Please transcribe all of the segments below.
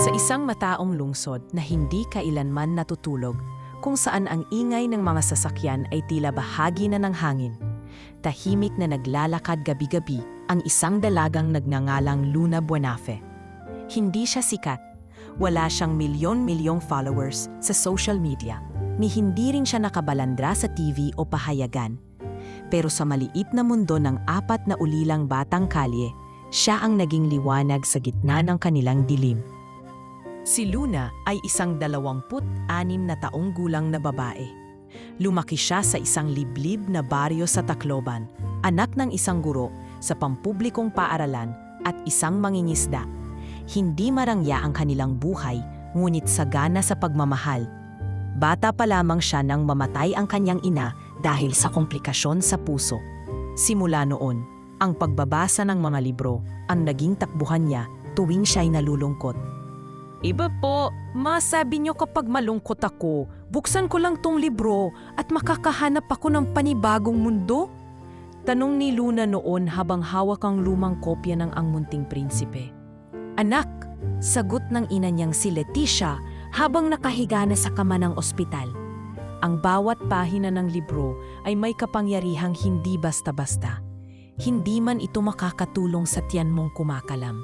Sa isang mataong lungsod na hindi kailanman natutulog, kung saan ang ingay ng mga sasakyan ay tila bahagi na ng hangin. Tahimik na naglalakad gabi-gabi ang isang dalagang nagngangalang Luna Buenafe. Hindi siya sikat, wala siyang milyon-milyong followers sa social media, ni hindi rin siya nakabalandra sa TV o pahayagan. Pero sa maliit na mundo ng 4 na ulilang batang kalye, siya ang naging liwanag sa gitna ng kanilang dilim. Si Luna ay isang 26 na taong gulang na babae. Lumaki siya sa isang liblib na baryo sa Tacloban, anak ng isang guro sa pampublikong paaralan at isang mangingisda. Hindi marangya ang kanilang buhay, ngunit sagana sa pagmamahal. Bata pa lamang siya nang mamatay ang kanyang ina dahil sa komplikasyon sa puso. Simula noon, ang pagbabasa ng mga libro ang naging takbuhan niya tuwing siya'y nalulungkot. Iba po, masabi niyo kapag malungkot ako, buksan ko lang tong libro at makakahanap ako ng panibagong mundo? Tanong ni Luna noon habang hawak ang lumang kopya ng Ang Munting Prinsipe. Anak, sagot ng ina niyang si Leticia habang nakahiga na sa kama ng ospital. Ang bawat pahina ng libro ay may kapangyarihang hindi basta-basta. Hindi man ito makakatulong sa tiyan mong kumakalam,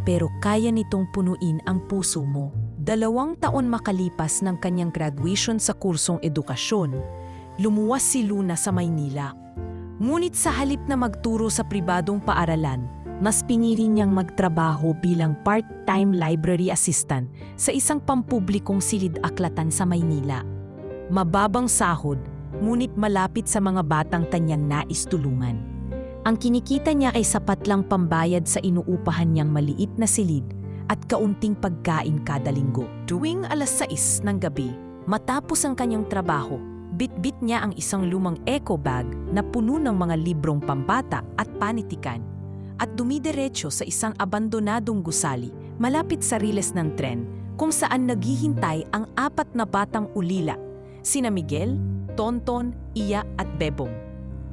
pero kaya nitong punuin ang puso mo. 2 taon makalipas ng kanyang graduation sa kursong edukasyon, lumuwas si Luna sa Maynila. Ngunit sa halip na magturo sa pribadong paaralan, mas pinili niyang magtrabaho bilang part-time library assistant sa isang pampublikong silid-aklatan sa Maynila. Mababang sahod, ngunit malapit sa mga batang kanyang nais tulungan. Ang kinikita niya ay sapat lang pambayad sa inuupahan niyang maliit na silid at kaunting pagkain kada linggo. Tuwing 6:00 ng gabi, matapos ang kanyang trabaho, bitbit niya ang isang lumang eco bag na puno ng mga librong pambata at panitikan at dumidiretso sa isang abandonadong gusali malapit sa riles ng tren kung saan naghihintay ang 4 na batang ulila, sina Miguel, Tonton, Iya at Bebong.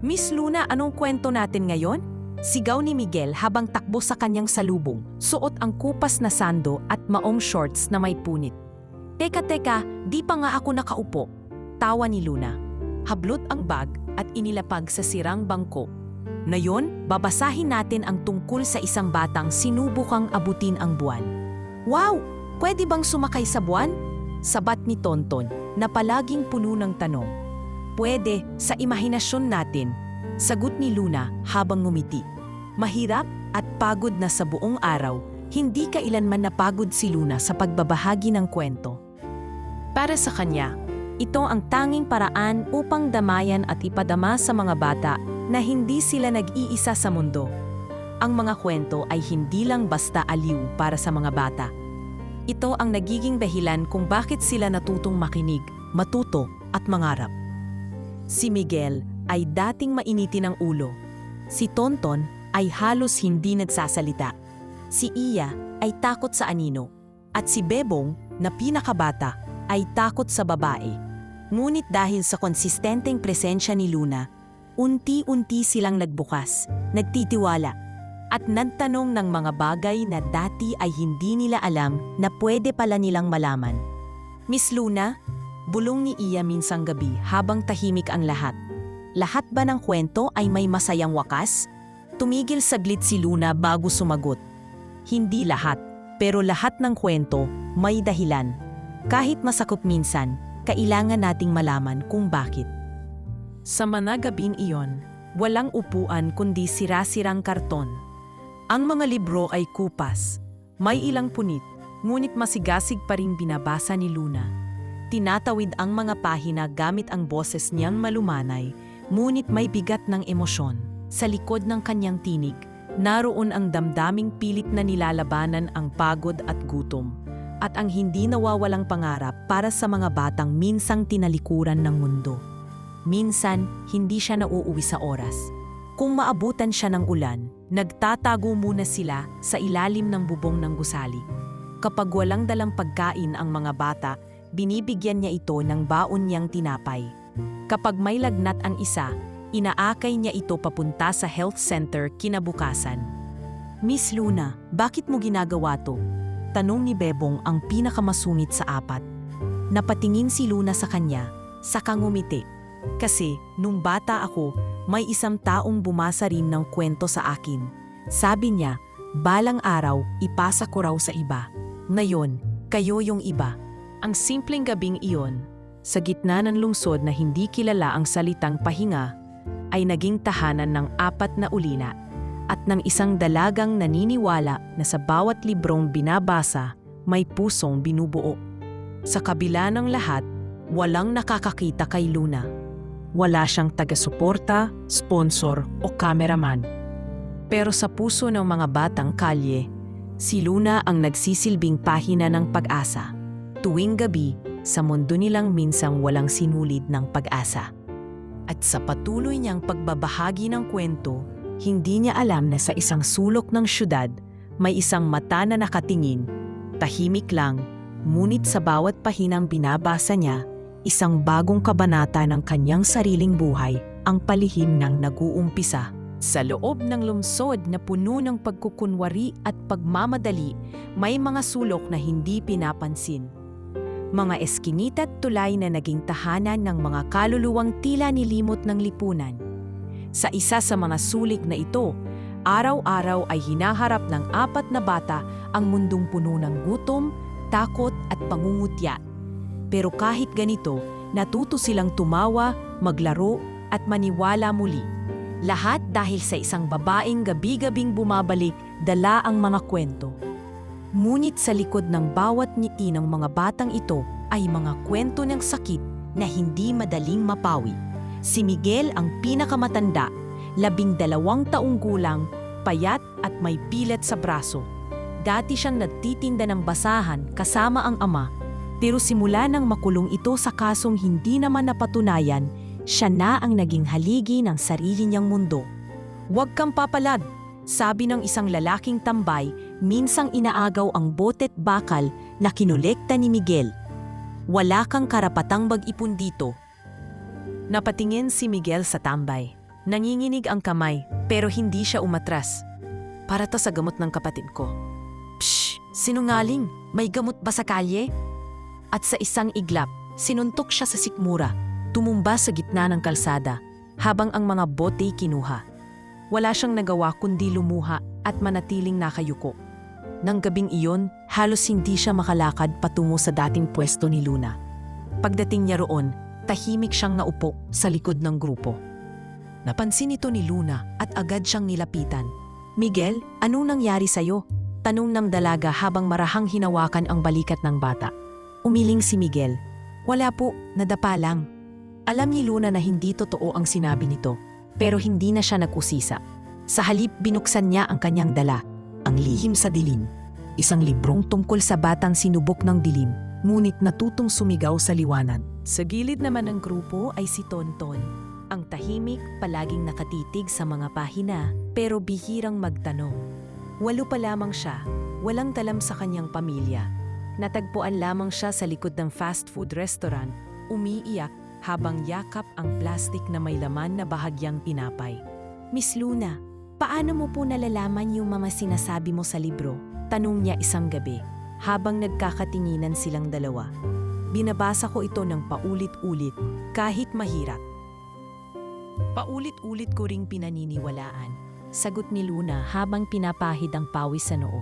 Miss Luna, anong kwento natin ngayon? Sigaw ni Miguel habang takbo sa kanyang salubong, suot ang kupas na sando at maong shorts na may punit. Teka, di pa nga ako nakaupo. Tawa ni Luna. Hablot ang bag at inilapag sa sirang bangko. Ngayon, babasahin natin ang tungkol sa isang batang sinubukang abutin ang buwan. Wow! Pwede bang sumakay sa buwan? Sabat ni Tonton, na palaging puno ng tanong. Pwede, sa imahinasyon natin, sagot ni Luna habang ngumiti. Mahirap at pagod na sa buong araw, hindi kailanman napagod si Luna sa pagbabahagi ng kwento. Para sa kanya, ito ang tanging paraan upang damayan at ipadama sa mga bata na hindi sila nag-iisa sa mundo. Ang mga kwento ay hindi lang basta aliw para sa mga bata. Ito ang nagiging dahilan kung bakit sila natutong makinig, matuto at mangarap. Si Miguel ay dating mainitin ang ulo. Si Tonton ay halos hindi nagsasalita. Si Iya ay takot sa anino. At si Bebong, na pinakabata, ay takot sa babae. Ngunit dahil sa konsistenteng presensya ni Luna, unti-unti silang nagbukas, nagtitiwala, at nagtanong ng mga bagay na dati ay hindi nila alam na pwede pala nilang malaman. Miss Luna, bulong ni Iya minsang gabi habang tahimik ang lahat. Lahat ba ng kwento ay may masayang wakas? Tumigil saglit si Luna bago sumagot. Hindi lahat, pero lahat ng kwento may dahilan. Kahit masakop minsan, kailangan nating malaman kung bakit. Sa managabing iyon, walang upuan kundi sira-sirang karton. Ang mga libro ay kupas. May ilang punit, ngunit masigasig pa rin binabasa ni Luna. Tinatawid ang mga pahina gamit ang boses niyang malumanay, ngunit may bigat ng emosyon. Sa likod ng kanyang tinig, naroon ang damdaming pilit na nilalabanan ang pagod at gutom, at ang hindi nawawalang pangarap para sa mga batang minsang tinalikuran ng mundo. Minsan, hindi siya nauuwi sa oras. Kung maabutan siya ng ulan, nagtatago muna sila sa ilalim ng bubong ng gusali. Kapag walang dalang pagkain ang mga bata, binibigyan niya ito ng baon niyang tinapay. Kapag may lagnat ang isa, inaakay niya ito papunta sa health center kinabukasan. Miss Luna, bakit mo ginagawa to? Tanong ni Bebong ang pinakamasungit sa apat. Napatingin si Luna sa kanya, saka ngumiti. Kasi nung bata ako, may isang taong bumasa rin ng kwento sa akin. Sabi niya, balang araw ipasa ko raw sa iba. Ngayon, kayo yung iba. Ang simpleng gabing iyon, sa gitna ng lungsod na hindi kilala ang salitang pahinga, ay naging tahanan ng 4 na ulina at ng isang dalagang naniniwala na sa bawat librong binabasa, may pusong binubuo. Sa kabila ng lahat, walang nakakakita kay Luna. Wala siyang taga-suporta, sponsor o cameraman. Pero sa puso ng mga batang kalye, si Luna ang nagsisilbing pahina ng pag-asa. Tuwing gabi, sa mundo nilang minsang walang sinulid ng pag-asa. At sa patuloy niyang pagbabahagi ng kwento, hindi niya alam na sa isang sulok ng syudad, may isang mata na nakatingin, tahimik lang, ngunit sa bawat pahinang binabasa niya, isang bagong kabanata ng kanyang sariling buhay ang palihim ng nag-uumpisa. Sa loob ng lungsod na puno ng pagkukunwari at pagmamadali, may mga sulok na hindi pinapansin. Mga eskinita at tulay na naging tahanan ng mga kaluluwang tila nilimot ng lipunan. Sa isa sa mga sulik na ito, araw-araw ay hinaharap ng 4 na bata ang mundong puno ng gutom, takot at pangungutya. Pero kahit ganito, natuto silang tumawa, maglaro at maniwala muli. Lahat dahil sa isang babaeng gabi-gabing bumabalik, dala ang mga kwento. Ngunit sa likod ng bawat ngiti ng mga batang ito ay mga kwento ng sakit na hindi madaling mapawi. Si Miguel ang pinakamatanda, 12 taong gulang, payat at may pilet sa braso. Dati siyang nagtitinda ng basahan kasama ang ama, pero simula nang makulong ito sa kasong hindi naman napatunayan, siya na ang naging haligi ng sarili niyang mundo. "Huwag kang papalad," sabi ng isang lalaking tambay, minsang inaagaw ang bote't bakal na kinolekta ni Miguel. "Wala kang karapatang mag-ipon dito." Napatingin si Miguel sa tambay. Nanginginig ang kamay, pero hindi siya umatras. "Para to sa gamot ng kapatid ko." "Pshh! Sinungaling! May gamot ba sa kalye?" At sa isang iglap, sinuntok siya sa sikmura. Tumumba sa gitna ng kalsada, habang ang mga bote kinuha. Wala siyang nagawa kundi lumuha at manatiling nakayuko. Nang gabing iyon, halos hindi siya makalakad patungo sa dating pwesto ni Luna. Pagdating niya roon, tahimik siyang naupo sa likod ng grupo. Napansin ito ni Luna at agad siyang nilapitan. "Miguel, anong nangyari sa'yo?" Tanong ng dalaga habang marahang hinawakan ang balikat ng bata. Umiling si Miguel. "Wala po, nadapa lang." Alam ni Luna na hindi totoo ang sinabi nito, pero hindi na siya nag-usisa. Sa halip, binuksan niya ang kanyang dala, ang Lihim sa Dilim. Isang librong tungkol sa batang sinubok ng dilim, ngunit natutong sumigaw sa liwanag. Sa gilid naman ng grupo ay si Tonton. Ang tahimik, palaging nakatitig sa mga pahina, pero bihirang magtanong. 8 pa lamang siya, walang talam sa kanyang pamilya. Natagpuan lamang siya sa likod ng fast food restaurant, umiiyak habang yakap ang plastik na may laman na bahagyang tinapay. "Miss Luna, paano mo po nalalaman yung mga sinasabi mo sa libro?" Tanong niya isang gabi, habang nagkakatinginan silang dalawa. "Binabasa ko ito ng paulit-ulit, kahit mahirap." "Paulit-ulit ko ring pinaniniwalaan," sagot ni Luna habang pinapahid ang pawis sa noo.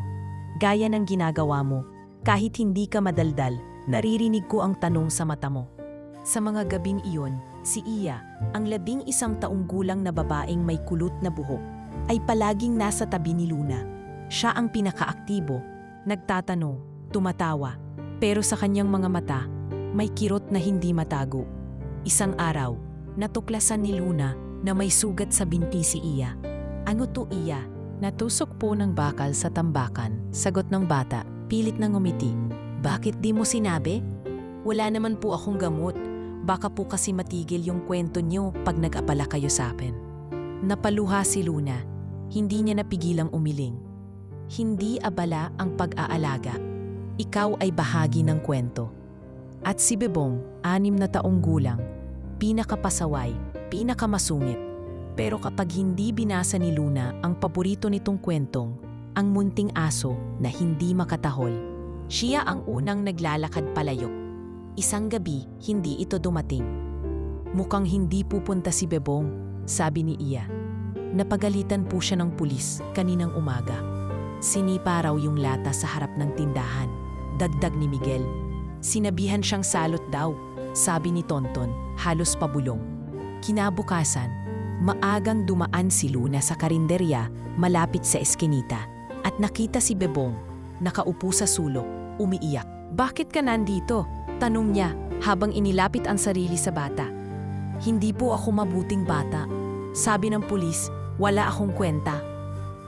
"Gaya ng ginagawa mo, kahit hindi ka madaldal, naririnig ko ang tanong sa mata mo." Sa mga gabing iyon, si Iya, ang 11 taong gulang na babaeng may kulot na buhok, ay palaging nasa tabi ni Luna. Siya ang pinakaaktibo, nagtatanong, tumatawa, pero sa kanyang mga mata, may kirot na hindi matago. Isang araw, natuklasan ni Luna na may sugat sa binti si Iya. "Ano to, Iya?" "Natusok po ng bakal sa tambakan," sagot ng bata, pilit na ngumiti. "Bakit di mo sinabi?" "Wala naman po akong gamot. Baka po kasi matigil yung kwento niyo pag nag-abala kayo sa akin." Napaluha si Luna. Hindi niya napigilang umiling. Hindi abala ang pag-aalaga. Ikaw ay bahagi ng kwento. At si Bebong, 6 na taong gulang, pinakapasaway, pinakamasungit. Pero kapag hindi binasa ni Luna ang paborito nitong kwentong, ang munting aso na hindi makatahol, Siya ang unang naglalakad palayok. Isang gabi, hindi ito dumating. Mukhang hindi pupunta si Bebong, sabi ni Iya. Napagalitan po siya ng pulis kaninang umaga. Sinipa raw yung lata sa harap ng tindahan. Dagdag ni Miguel. Sinabihan siyang salot daw, sabi ni Tonton, halos pabulong. Kinabukasan, maagang dumaan si Luna sa karinderya malapit sa eskinita at nakita si Bebong, nakaupo sa sulok, umiiyak. Bakit ka nandito? Tanong niya habang inilapit ang sarili sa bata. Hindi po ako mabuting bata. Sabi ng pulis, wala akong kwenta.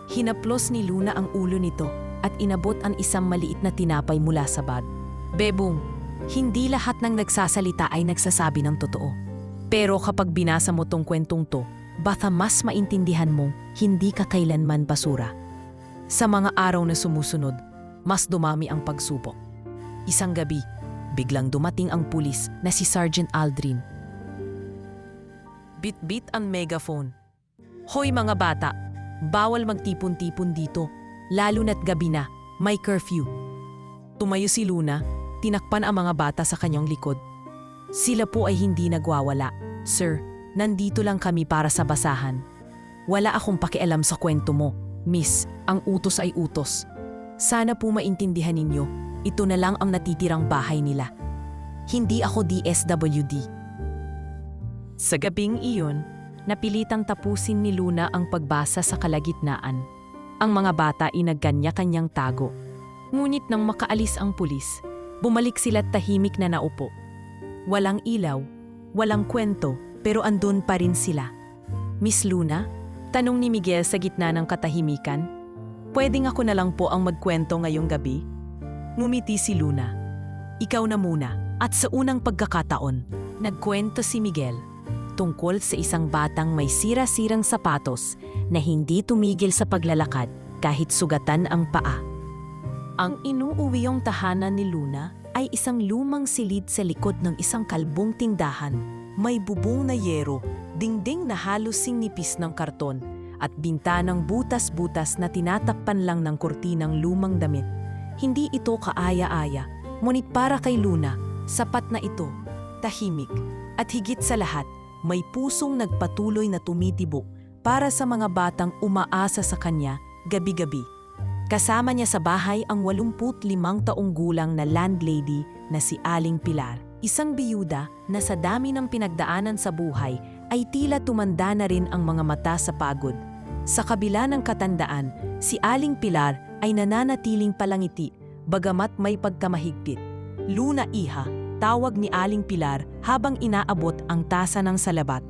Hinaplos ni Luna ang ulo nito at inabot ang isang maliit na tinapay mula sa bag. Bebong, hindi lahat ng nagsasalita ay nagsasabi ng totoo. Pero kapag binasa mo tong kwentong to, baka mas maintindihan mong hindi ka kailanman basura. Sa mga araw na sumusunod, mas dumami ang pagsubok. Isang gabi, biglang dumating ang pulis na si Sergeant Aldrin. Bit-bit ang megaphone. Hoy mga bata, bawal magtipon-tipon dito, lalo na't gabi na, may curfew. Tumayo si Luna, tinakpan ang mga bata sa kanyang likod. Sila po ay hindi nagwawala. Sir, nandito lang kami para sa basahan. Wala akong pakialam sa kwento mo. Miss, ang utos ay utos. Sana po maintindihan ninyo, ito na lang ang natitirang bahay nila. Hindi ako DSWD. Sa gabing iyon, napilitang tapusin ni Luna ang pagbasa sa kalagitnaan. Ang mga bata ay nagkanya-kanyang tago. Ngunit nang makaalis ang pulis, bumalik sila't tahimik na naupo. Walang ilaw, walang kwento, pero andun pa rin sila. Miss Luna? Tanong ni Miguel sa gitna ng katahimikan. Pwedeng ako na lang po ang magkwento ngayong gabi? Ngumiti si Luna. Ikaw na muna, at sa unang pagkakataon, nagkwento si Miguel tungkol sa isang batang may sira-sirang sapatos na hindi tumigil sa paglalakad kahit sugatan ang paa. Ang inuuwiyong tahanan ni Luna ay isang lumang silid sa likod ng isang kalbong tindahan. May bubong na yero, dingding na halos singnipis ng karton, at bintanang butas-butas na tinatakpan lang ng kurtinang lumang damit. Hindi ito kaaya-aya, ngunit para kay Luna, sapat na ito, tahimik, at higit sa lahat, may pusong nagpatuloy na tumitibok para sa mga batang umaasa sa kanya gabi-gabi. Kasama niya sa bahay ang 85 taong gulang na landlady na si Aling Pilar. Isang biyuda na sa dami ng pinagdaanan sa buhay ay tila tumanda na rin ang mga mata sa pagod. Sa kabila ng katandaan, si Aling Pilar ay nananatiling palangiti bagamat may pagkamahigpit. Luna iha, tawag ni Aling Pilar habang inaabot ang tasa ng salabat.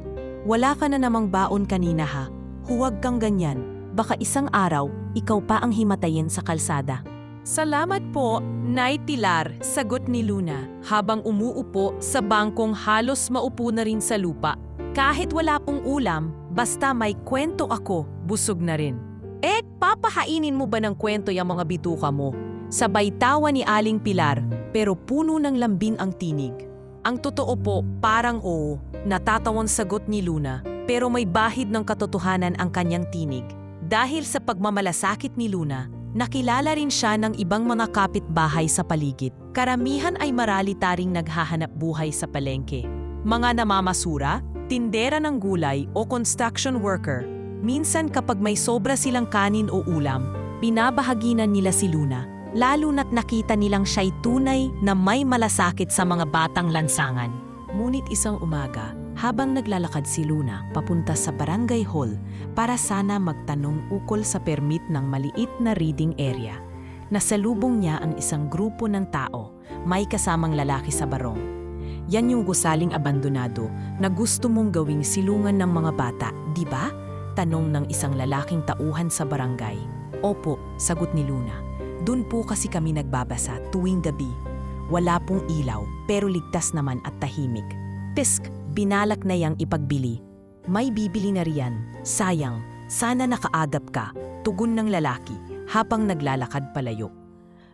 Wala ka na namang baon kanina ha, huwag kang ganyan, baka isang araw ikaw pa ang himatayin sa kalsada. Salamat po, Nay Pilar, sagot ni Luna habang umuupo sa bangkong halos maupo na rin sa lupa. Kahit wala pong ulam, basta may kwento ako, busog na rin. Papahainin mo ba ng kwento yung mga bituka mo? Sabay tawa ni Aling Pilar, pero puno ng lambing ang tinig. Ang totoo po, parang oo, natatawang sagot ni Luna, pero may bahid ng katotohanan ang kanyang tinig. Dahil sa pagmamalasakit ni Luna, nakilala rin siya ng ibang mga kapitbahay sa paligid. Karamihan ay maralitaring naghahanap buhay sa palengke. Mga namamasura, tindera ng gulay o construction worker. Minsan kapag may sobra silang kanin o ulam, binabahaginan nila si Luna, lalo na't nakita nilang siya'y tunay na may malasakit sa mga batang lansangan. Ngunit isang umaga, habang naglalakad si Luna papunta sa barangay hall para sana magtanong ukol sa permit ng maliit na reading area, nasalubong niya ang isang grupo ng tao, may kasamang lalaki sa barong. Yan yung gusaling abandonado na gusto mong gawing silungan ng mga bata, di ba? Tanong ng isang lalaking tauhan sa barangay. Opo, sagot ni Luna. Doon po kasi kami nagbabasa tuwing gabi. Wala pong ilaw pero ligtas naman at tahimik. Pisk, binalak na yang ipagbili. May bibili na riyan. Sayang, sana nakaagap ka, tugon ng lalaki habang naglalakad palayo.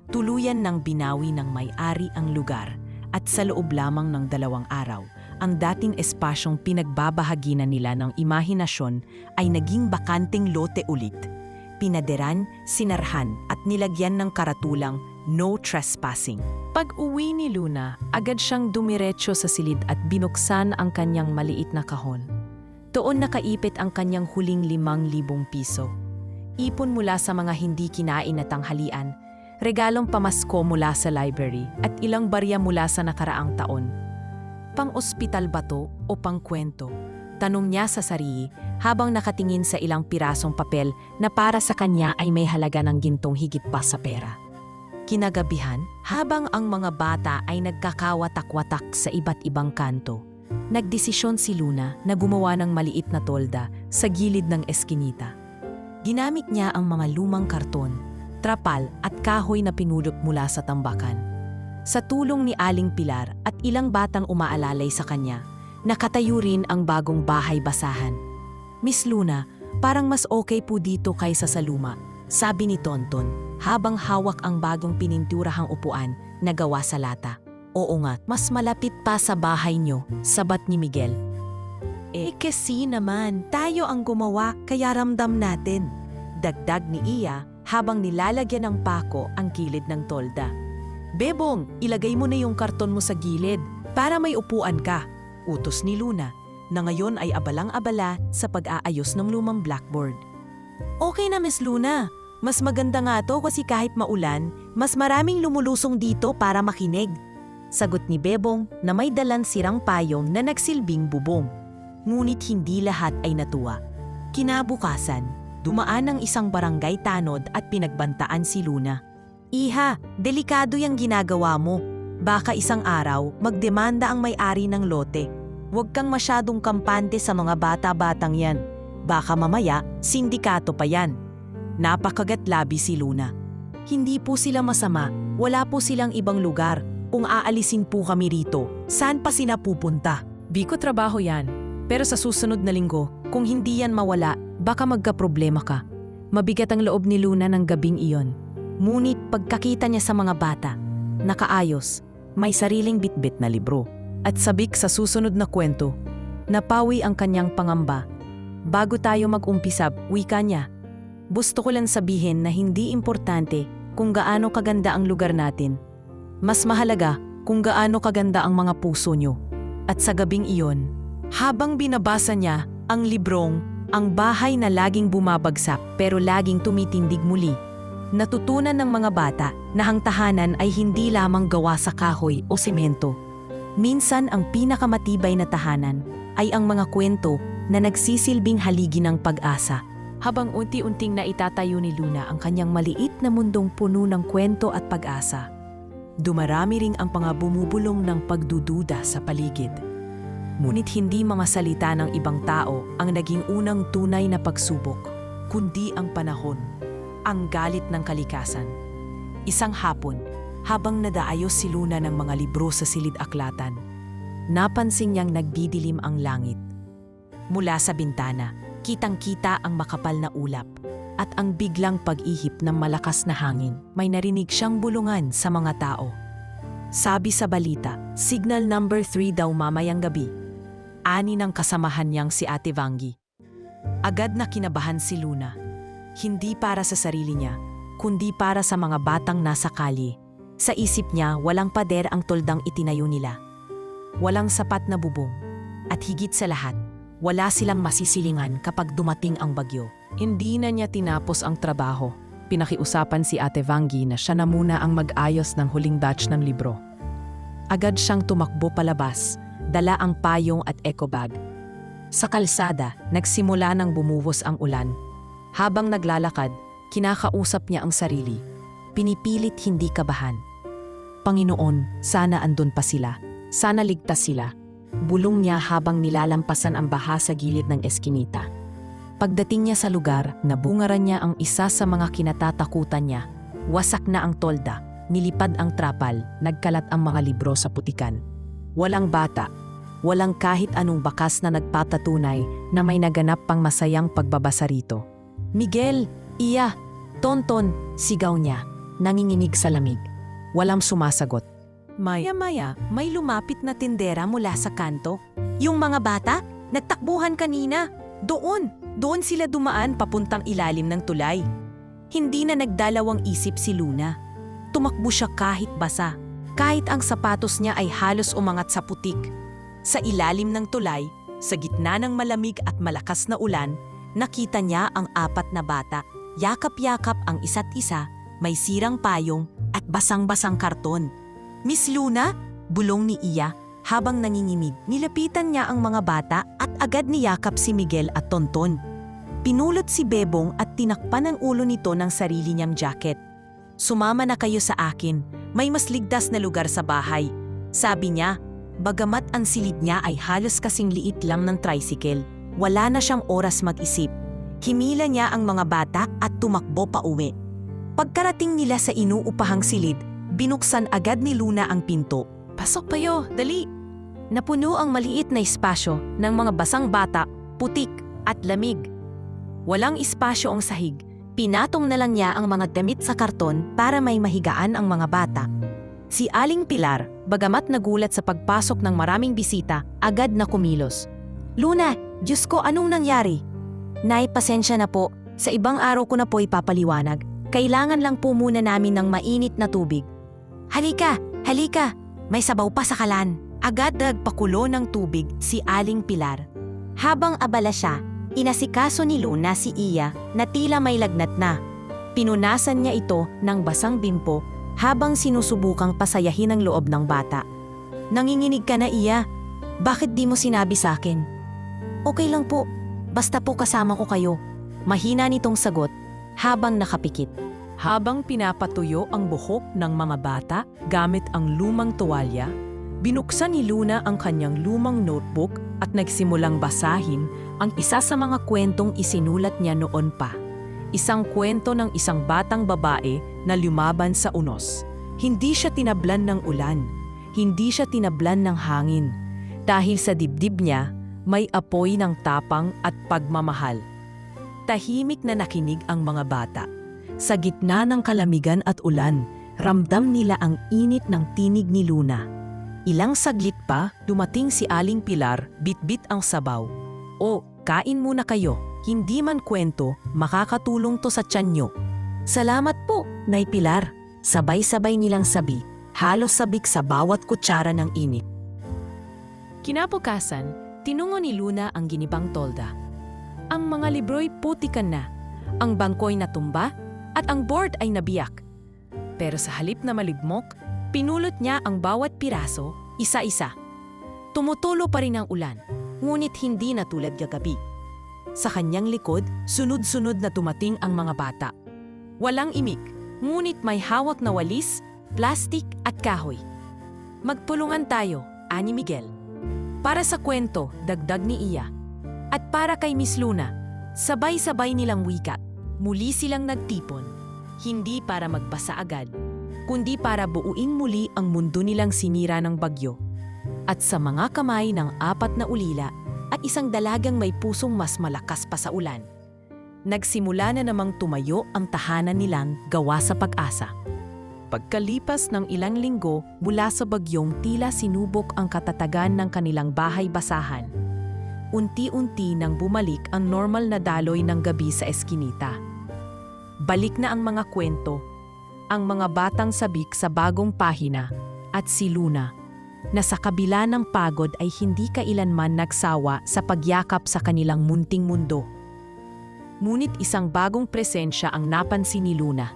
Tuluyan ng binawi ng may-ari ang lugar at sa loob lamang ng 2 araw, ang dating espasyong pinagbabahaginan nila ng imahinasyon ay naging bakanteng lote ulit. Pinaderan, sinarhan at nilagyan ng karatulang no trespassing. Pag-uwi ni Luna, agad siyang dumiretso sa silid at binuksan ang kanyang maliit na kahon. Doon nakaipit ang kanyang huling 5,000 piso. Ipon mula sa mga hindi kinain na tanghalian, regalong pamasko mula sa library at ilang barya mula sa nakaraang taon. Pang-ospital ba to o pang-kwento? Tanong niya sa sarili habang nakatingin sa ilang pirasong papel na para sa kanya ay may halaga ng gintong higit pa sa pera. Kinagabihan, habang ang mga bata ay nagkakawatak-watak sa iba't ibang kanto, nagdesisyon si Luna na gumawa ng maliit na tolda sa gilid ng eskinita. Ginamit niya ang mga lumang karton, trapal at kahoy na pinulot mula sa tambakan. Sa tulong ni Aling Pilar at ilang batang umaalalay sa kanya, nakatayo rin ang bagong bahay basahan. Miss Luna, parang mas okay po dito kaysa sa luma, sabi ni Tonton habang hawak ang bagong pininturahang upuan na gawa sa lata. Oo nga, mas malapit pa sa bahay nyo, sabat ni Miguel. Kasi naman, tayo ang gumawa kaya ramdam natin. Dagdag ni Iya habang nilalagyan ng pako ang gilid ng tolda. Bebong, ilagay mo na yung karton mo sa gilid para may upuan ka, utos ni Luna na ngayon ay abalang-abala sa pag-aayos ng lumang blackboard. Okay na Miss Luna, mas maganda nga to kasi kahit maulan, mas maraming lumulusong dito para makinig. Sagot ni Bebong na may dalang sirang payong na nagsilbing bubong. Ngunit hindi lahat ay natuwa. Kinabukasan, dumaan ang isang barangay tanod at pinagbantaan si Luna. Iha, delikado yung ginagawa mo. Baka isang araw, magdemanda ang may-ari ng lote. Huwag kang masyadong kampante sa mga bata-batang yan. Baka mamaya, sindikato pa yan. Napakagatlabi si Luna. Hindi po sila masama, wala po silang ibang lugar. Kung aalisin po kami rito, saan pa sila pupunta? Biko trabaho yan. Pero sa susunod na linggo, kung hindi yan mawala, baka magkaproblema ka. Mabigat ang loob ni Luna ng gabing iyon. Ngunit pagkakita niya sa mga bata, nakaayos, may sariling bitbit na libro. At sabik sa susunod na kwento, napawi ang kanyang pangamba. Bago tayo mag-umpisa, wika niya. Gusto ko lang sabihin na hindi importante kung gaano kaganda ang lugar natin. Mas mahalaga kung gaano kaganda ang mga puso nyo. At sa gabing iyon, habang binabasa niya ang librong Ang Bahay na Laging Bumabagsak pero Laging Tumitindig Muli, natutunan ng mga bata na ang tahanan ay hindi lamang gawa sa kahoy o semento. Minsan ang pinakamatibay na tahanan ay ang mga kwento na nagsisilbing haligi ng pag-asa. Habang unti-unting naitatayo ni Luna ang kanyang maliit na mundong puno ng kwento at pag-asa, dumarami ring ang mga bumubulong ng pagdududa sa paligid. Ngunit hindi mga salita ng ibang tao ang naging unang tunay na pagsubok, kundi ang panahon, ang galit ng kalikasan. Isang hapon, habang nadaayos si Luna ng mga libro sa silid-aklatan, napansin niyang nagdidilim ang langit. Mula sa bintana, kitang-kita ang makapal na ulap at ang biglang pag-ihip ng malakas na hangin. May narinig siyang bulungan sa mga tao. Sabi sa balita, signal number 3 daw mamayang gabi. Ani ng kasamahan niyang si Ate Vangie. Agad na kinabahan si Luna. Hindi para sa sarili niya, kundi para sa mga batang nasa kalye. Sa isip niya, walang pader ang toldang itinayo nila. Walang sapat na bubong. At higit sa lahat, wala silang masisilingan kapag dumating ang bagyo. Hindi na niya tinapos ang trabaho. Pinakiusapan si Ate Vangie na siya na muna ang mag-ayos ng huling batch ng libro. Agad siyang tumakbo palabas, dala ang payong at ecobag. Sa kalsada, nagsimula nang bumuhos ang ulan. Habang naglalakad, kinakausap niya ang sarili. Pinipilit hindi kabahan. Panginoon, sana andun pa sila. Sana ligtas sila. Bulong niya habang nilalampasan ang baha sa gilid ng eskinita. Pagdating niya sa lugar, nabungaran niya ang isa sa mga kinatatakutan niya. Wasak na ang tolda, nilipad ang trapal, nagkalat ang mga libro sa putikan. Walang bata, walang kahit anong bakas na nagpatatunay na may naganap pang masayang pagbabasa rito. Miguel, Iya, Tonton, sigaw niya, nanginginig sa lamig. Walang sumasagot. Maya-maya, may lumapit na tindera mula sa kanto. Yung mga bata, nagtakbuhan kanina. Doon sila dumaan papuntang ilalim ng tulay. Hindi na nagdalawang isip si Luna. Tumakbo siya kahit basa, kahit ang sapatos niya ay halos umangat sa putik. Sa ilalim ng tulay, sa gitna ng malamig at malakas na ulan, nakita niya ang 4 na bata. Yakap-yakap ang isa't isa, may sirang payong at basang-basang karton. "Miss Luna?" bulong ni Iya habang nanginginig. Nilapitan niya ang mga bata at agad niyakap si Miguel at Tonton. Pinulot si Bebong at tinakpan ang ulo nito ng sarili niyang jacket. "Sumama na kayo sa akin, may mas ligtas na lugar sa bahay," sabi niya. Bagamat ang silid niya ay halos kasing liit lang ng tricycle, wala na siyang oras mag-isip. Himila niya ang mga bata at tumakbo pa uwi. Pagkarating nila sa inuupahang silid, binuksan agad ni Luna ang pinto. "Pasok kayo, dali!" Napuno ang maliit na espasyo ng mga basang bata, putik at lamig. Walang espasyo ang sahig. Pinatong na lang niya ang mga damit sa karton para may mahigaan ang mga bata. Si Aling Pilar, bagamat nagulat sa pagpasok ng maraming bisita, agad na kumilos. "Luna, Diyos ko, anong nangyari?" "Nay, pasensya na po. Sa ibang araw ko na po ipapaliwanag. Kailangan lang po muna namin ng mainit na tubig." Halika! May sabaw pa sa kalan." Agad nagpakulo ng tubig si Aling Pilar. Habang abala siya, inasikaso ni Luna si Iya na tila may lagnat na. Pinunasan niya ito ng basang bimpo habang sinusubukang pasayahin ang loob ng bata. "Nanginginig ka na, Iya. Bakit di mo sinabi sa akin?" "Okay lang po. Basta po kasama ko kayo." Mahina nitong sagot habang nakapikit. Habang pinapatuyo ang buhok ng mga bata gamit ang lumang tuwalya, binuksan ni Luna ang kanyang lumang notebook at nagsimulang basahin ang isa sa mga kwentong isinulat niya noon pa. Isang kwento ng isang batang babae na lumaban sa unos. Hindi siya tinablan ng ulan. Hindi siya tinablan ng hangin. Dahil sa dibdib niya, may apoy ng tapang at pagmamahal. Tahimik na nakinig ang mga bata. Sa gitna ng kalamigan at ulan, ramdam nila ang init ng tinig ni Luna. Ilang saglit pa, dumating si Aling Pilar, bitbit ang sabaw. "O, kain muna kayo. Hindi man kwento, makakatulong to sa tiyan nyo." "Salamat po, Nay Pilar." Sabay-sabay nilang sabi, halos sabik sa bawat kutsara ng init. Kinabukasan, tinungo ni Luna ang ginibang tolda. Ang mga libro'y putikan na, ang bangko'y natumba, at ang board ay nabiyak. Pero sa halip na malibmok, pinulot niya ang bawat piraso, isa-isa. Tumutulo pa rin ang ulan, ngunit hindi na tulad kagabi. Sa kanyang likod, sunod-sunod na tumating ang mga bata. Walang imik, ngunit may hawak na walis, plastik at kahoy. "Magpulungan tayo," ani Miguel. Para sa kwento, dagdag ni Iya. At para kay Miss Luna, sabay-sabay nilang wikat. Muli silang nagtipon, hindi para magbasa agad, kundi para buuin muli ang mundo nilang sinira ng bagyo. At sa mga kamay ng 4 na ulila at isang dalagang may pusong mas malakas pa sa ulan, nagsimula na namang tumayo ang tahanan nilang gawa sa pag-asa. Pagkalipas ng ilang linggo mula sa bagyong tila sinubok ang katatagan ng kanilang bahay-basahan, unti-unti nang bumalik ang normal na daloy ng gabi sa eskinita. Balik na ang mga kwento, ang mga batang sabik sa bagong pahina, at si Luna, na sa kabila ng pagod ay hindi kailanman nagsawa sa pagyakap sa kanilang munting mundo. Ngunit isang bagong presensya ang napansin ni Luna.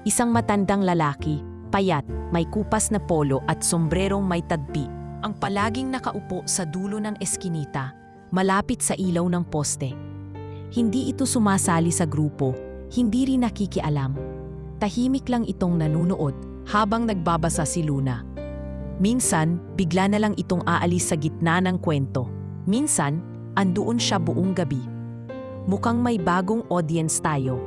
Isang matandang lalaki, payat, may kupas na polo at sombrerong may tadpi, ang palaging nakaupo sa dulo ng eskinita, malapit sa ilaw ng poste. Hindi ito sumasali sa grupo, hindi rin nakikialam. Tahimik lang itong nanunood habang nagbabasa si Luna. Minsan, bigla na lang itong aalis sa gitna ng kwento. Minsan, andoon siya buong gabi. "Mukhang may bagong audience tayo,"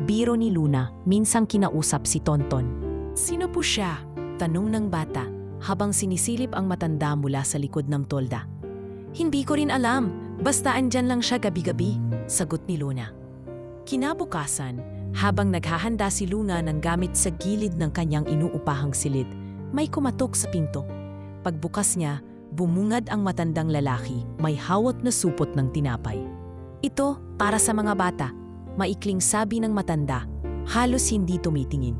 biro ni Luna, minsang kinausap si Tonton. "Sino po siya?" tanong ng bata habang sinisilip ang matanda mula sa likod ng tolda. "Hindi ko rin alam, basta andyan lang siya gabi-gabi," sagot ni Luna. Kinabukasan, habang naghahanda si Luna ng gamit sa gilid ng kanyang inuupahang silid, may kumatok sa pinto. Pagbukas niya, bumungad ang matandang lalaki, may hawak na supot ng tinapay. "Ito, para sa mga bata," maikling sabi ng matanda, halos hindi tumitingin.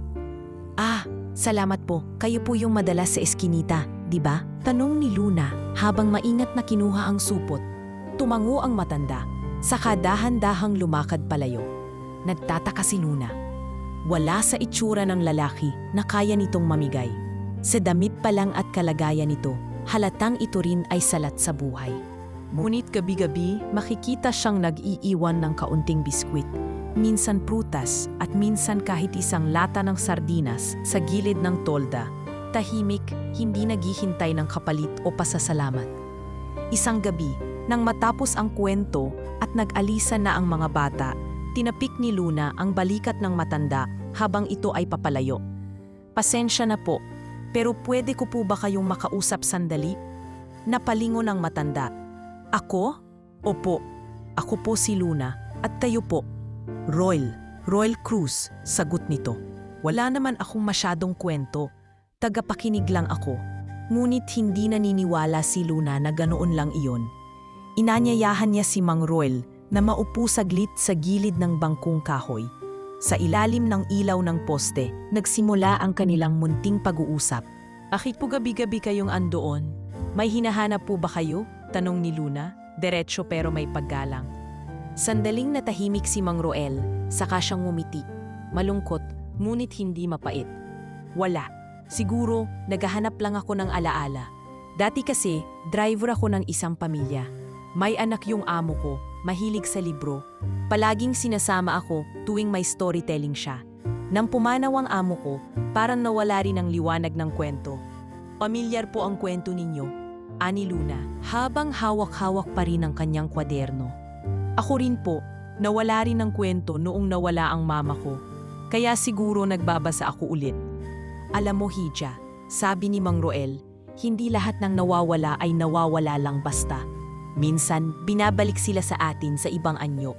"Ah, Salamat po, kayo po yung madalas sa eskinita, di ba? Tanong ni Luna habang maingat na kinuha ang supot. Tumango ang matanda, saka dahan-dahang lumakad palayo. Nagtataka si Luna. Wala sa itsura ng lalaki na kaya nitong mamigay. Sa damit pa lang at kalagayan nito, halatang ito rin ay salat sa buhay. Ngunit gabi-gabi, makikita siyang nag-iiwan ng kaunting biskwit, minsan prutas at minsan kahit isang lata ng sardinas sa gilid ng tolda. Tahimik, hindi naghihintay ng kapalit o pasasalamat. Isang gabi, nang matapos ang kwento at nag-alisan na ang mga bata, tinapik ni Luna ang balikat ng matanda habang ito ay papalayo. Pasensya na po, pero pwede ko po ba kayong makausap sandali? Napalingon ang matanda. Ako? Opo, ako po si Luna at kayo po. Royal Cruz, sagot nito. Wala naman akong masyadong kwento. Tagapakinig lang ako. Ngunit hindi naniniwala si Luna na ganoon lang iyon. Inanyayahan niya si Mang Royal na maupo saglit sa gilid ng bangkong kahoy. Sa ilalim ng ilaw ng poste, nagsimula ang kanilang munting pag-uusap. Akit po gabi-gabi kayong andoon. May hinahanap po ba kayo? Tanong ni Luna, diretso pero may paggalang. Sandaling natahimik si Mang Roel, saka siyang ngumiti. Malungkot, ngunit hindi mapait. Wala. Siguro, naghahanap lang ako ng alaala. Dati kasi, driver ako ng isang pamilya. May anak yung amo ko, mahilig sa libro. Palaging sinasama ako tuwing may storytelling siya. Nang pumanaw ang amo ko, parang nawala rin ang liwanag ng kwento. Pamilyar po ang kwento ninyo, ani Luna, habang hawak-hawak pa rin ang kanyang kwaderno. Ako rin po, nawala rin ang kwento noong nawala ang mama ko. Kaya siguro nagbabasa ako ulit. Alam mo, Hija, sabi ni Mang Roel, hindi lahat ng nawawala ay nawawala lang basta. Minsan, binabalik sila sa atin sa ibang anyo.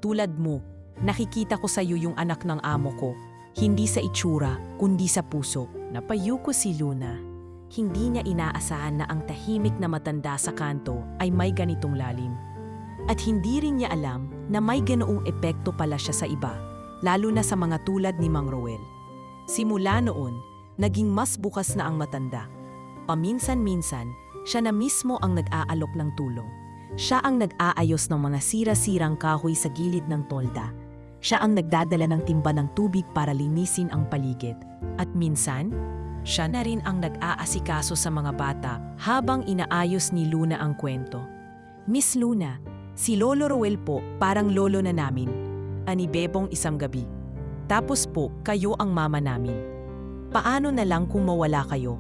Tulad mo, nakikita ko sa iyo yung anak ng amo ko. Hindi sa itsura, kundi sa puso. Napayuko si Luna. Hindi niya inaasahan na ang tahimik na matanda sa kanto ay may ganitong lalim. At hindi rin niya alam na may ganoong epekto pala siya sa iba, lalo na sa mga tulad ni Mang Roel. Simula noon, naging mas bukas na ang matanda. Paminsan-minsan, siya na mismo ang nag-aalok ng tulong. Siya ang nag-aayos ng mga sira-sirang kahoy sa gilid ng tolda. Siya ang nagdadala ng timba ng tubig para linisin ang paligid. At minsan, siya na rin ang nag-aasikaso sa mga bata habang inaayos ni Luna ang kwento. Miss Luna, si Lolo Roel po parang lolo na namin. Ani Bebong isang gabi. Tapos po, kayo ang mama namin. Paano na lang kung mawala kayo?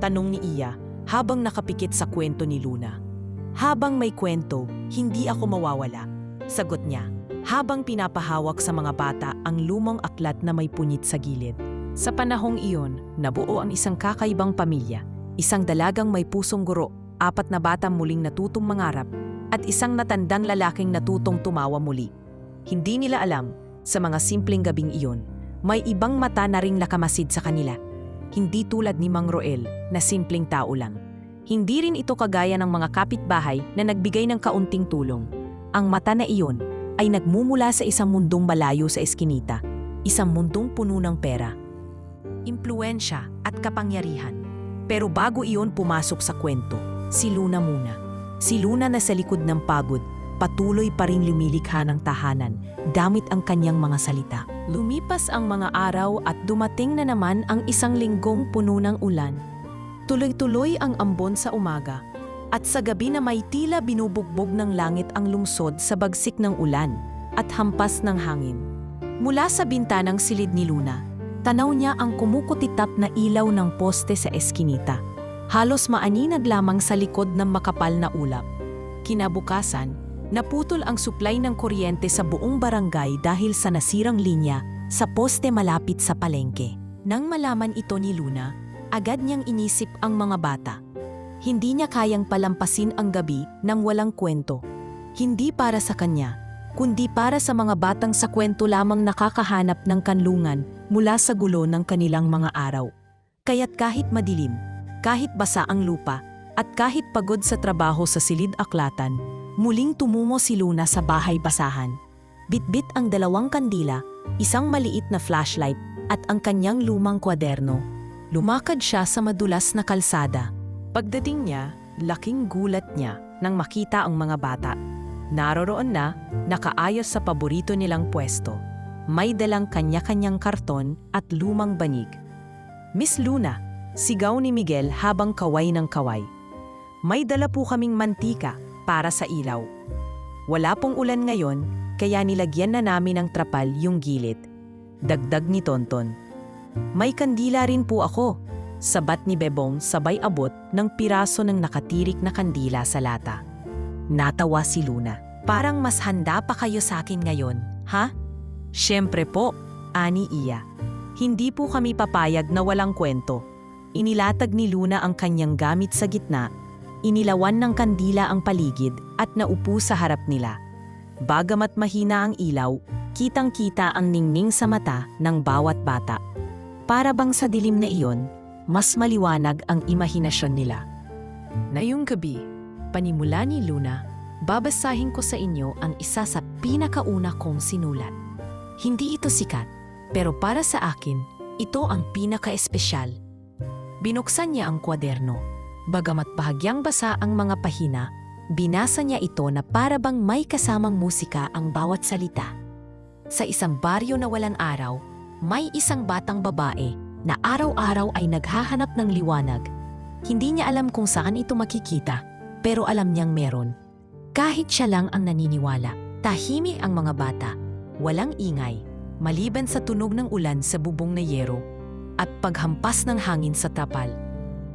Tanong ni Iya habang nakapikit sa kwento ni Luna. Habang may kwento, hindi ako mawawala. Sagot niya, habang pinapahawak sa mga bata ang lumang aklat na may punit sa gilid. Sa panahong iyon, nabuo ang isang kakaibang pamilya. Isang dalagang may pusong guro, 4 na batang muling natutong mangarap, at isang natandang lalaking natutong tumawa muli. Hindi nila alam, sa mga simpleng gabing iyon, may ibang mata na ring nakamasid sa kanila. Hindi tulad ni Mang Roel na simpleng tao lang. Hindi rin ito kagaya ng mga kapitbahay na nagbigay ng kaunting tulong. Ang mata na iyon ay nagmumula sa isang mundong malayo sa eskinita, isang mundong puno ng pera, impluwensya at kapangyarihan. Pero bago iyon pumasok sa kwento, si Luna muna. Si Luna na sa likod ng pagod, patuloy pa rin lumilikha ng tahanan gamit ang kanyang mga salita. Lumipas ang mga araw at dumating na naman ang isang linggong puno ng ulan. Tuloy-tuloy ang ambon sa umaga at sa gabi na may tila binubugbog ng langit ang lungsod sa bagsik ng ulan at hampas ng hangin. Mula sa bintanang silid ni Luna, tanaw niya ang kumukutitap na ilaw ng poste sa eskinita. Halos maaninag lamang sa likod ng makapal na ulap. Kinabukasan, naputol ang supply ng kuryente sa buong barangay dahil sa nasirang linya sa poste malapit sa palengke. Nang malaman ito ni Luna, agad niyang inisip ang mga bata. Hindi niya kayang palampasin ang gabi nang walang kwento. Hindi para sa kanya, kundi para sa mga batang sa kwento lamang nakakahanap ng kanlungan mula sa gulo ng kanilang mga araw. Kaya't kahit madilim, kahit basa ang lupa, at kahit pagod sa trabaho sa silid-aklatan, muling tumungo si Luna sa bahay-basahan. Bitbit ang 2 kandila, isang maliit na flashlight at ang kanyang lumang kwaderno. Lumakad siya sa madulas na kalsada. Pagdating niya, laking gulat niya nang makita ang mga bata. Naroroon na, nakaayos sa paborito nilang pwesto. May dalang kanya-kanyang karton at lumang banig. "Miss Luna," sigaw ni Miguel habang kaway ng kaway. "May dala po kaming mantika para sa ilaw. Wala pong ulan ngayon, kaya nilagyan na namin ng trapal yung gilid." Dagdag ni Tonton. "May kandila rin po ako," sabat ni Bebong sabay abot ng piraso ng nakatirik na kandila sa lata. Natawa si Luna. "Parang mas handa pa kayo sa akin ngayon, ha?" "Siyempre po," ani Iya. "Hindi po kami papayag na walang kwento." Inilatag ni Luna ang kanyang gamit sa gitna, inilawan ng kandila ang paligid at naupo sa harap nila. Bagamat mahina ang ilaw, kitang-kita ang ningning sa mata ng bawat bata. Para bang sa dilim na iyon, mas maliwanag ang imahinasyon nila. "Ngayong gabi," panimula ni Luna, "babasahin ko sa inyo ang isa sa pinakauna kong sinulat. Hindi ito sikat, pero para sa akin, ito ang pinaka-espesyal." Binuksan niya ang kwaderno. Bagamat bahagyang basa ang mga pahina, binasa niya ito na para bang may kasamang musika ang bawat salita. Sa isang baryo na walang araw, may isang batang babae na araw-araw ay naghahanap ng liwanag. Hindi niya alam kung saan ito makikita, pero alam niyang meron. Kahit siya lang ang naniniwala, tahimik ang mga bata, walang ingay, maliban sa tunog ng ulan sa bubong na yero at paghampas ng hangin sa trapal.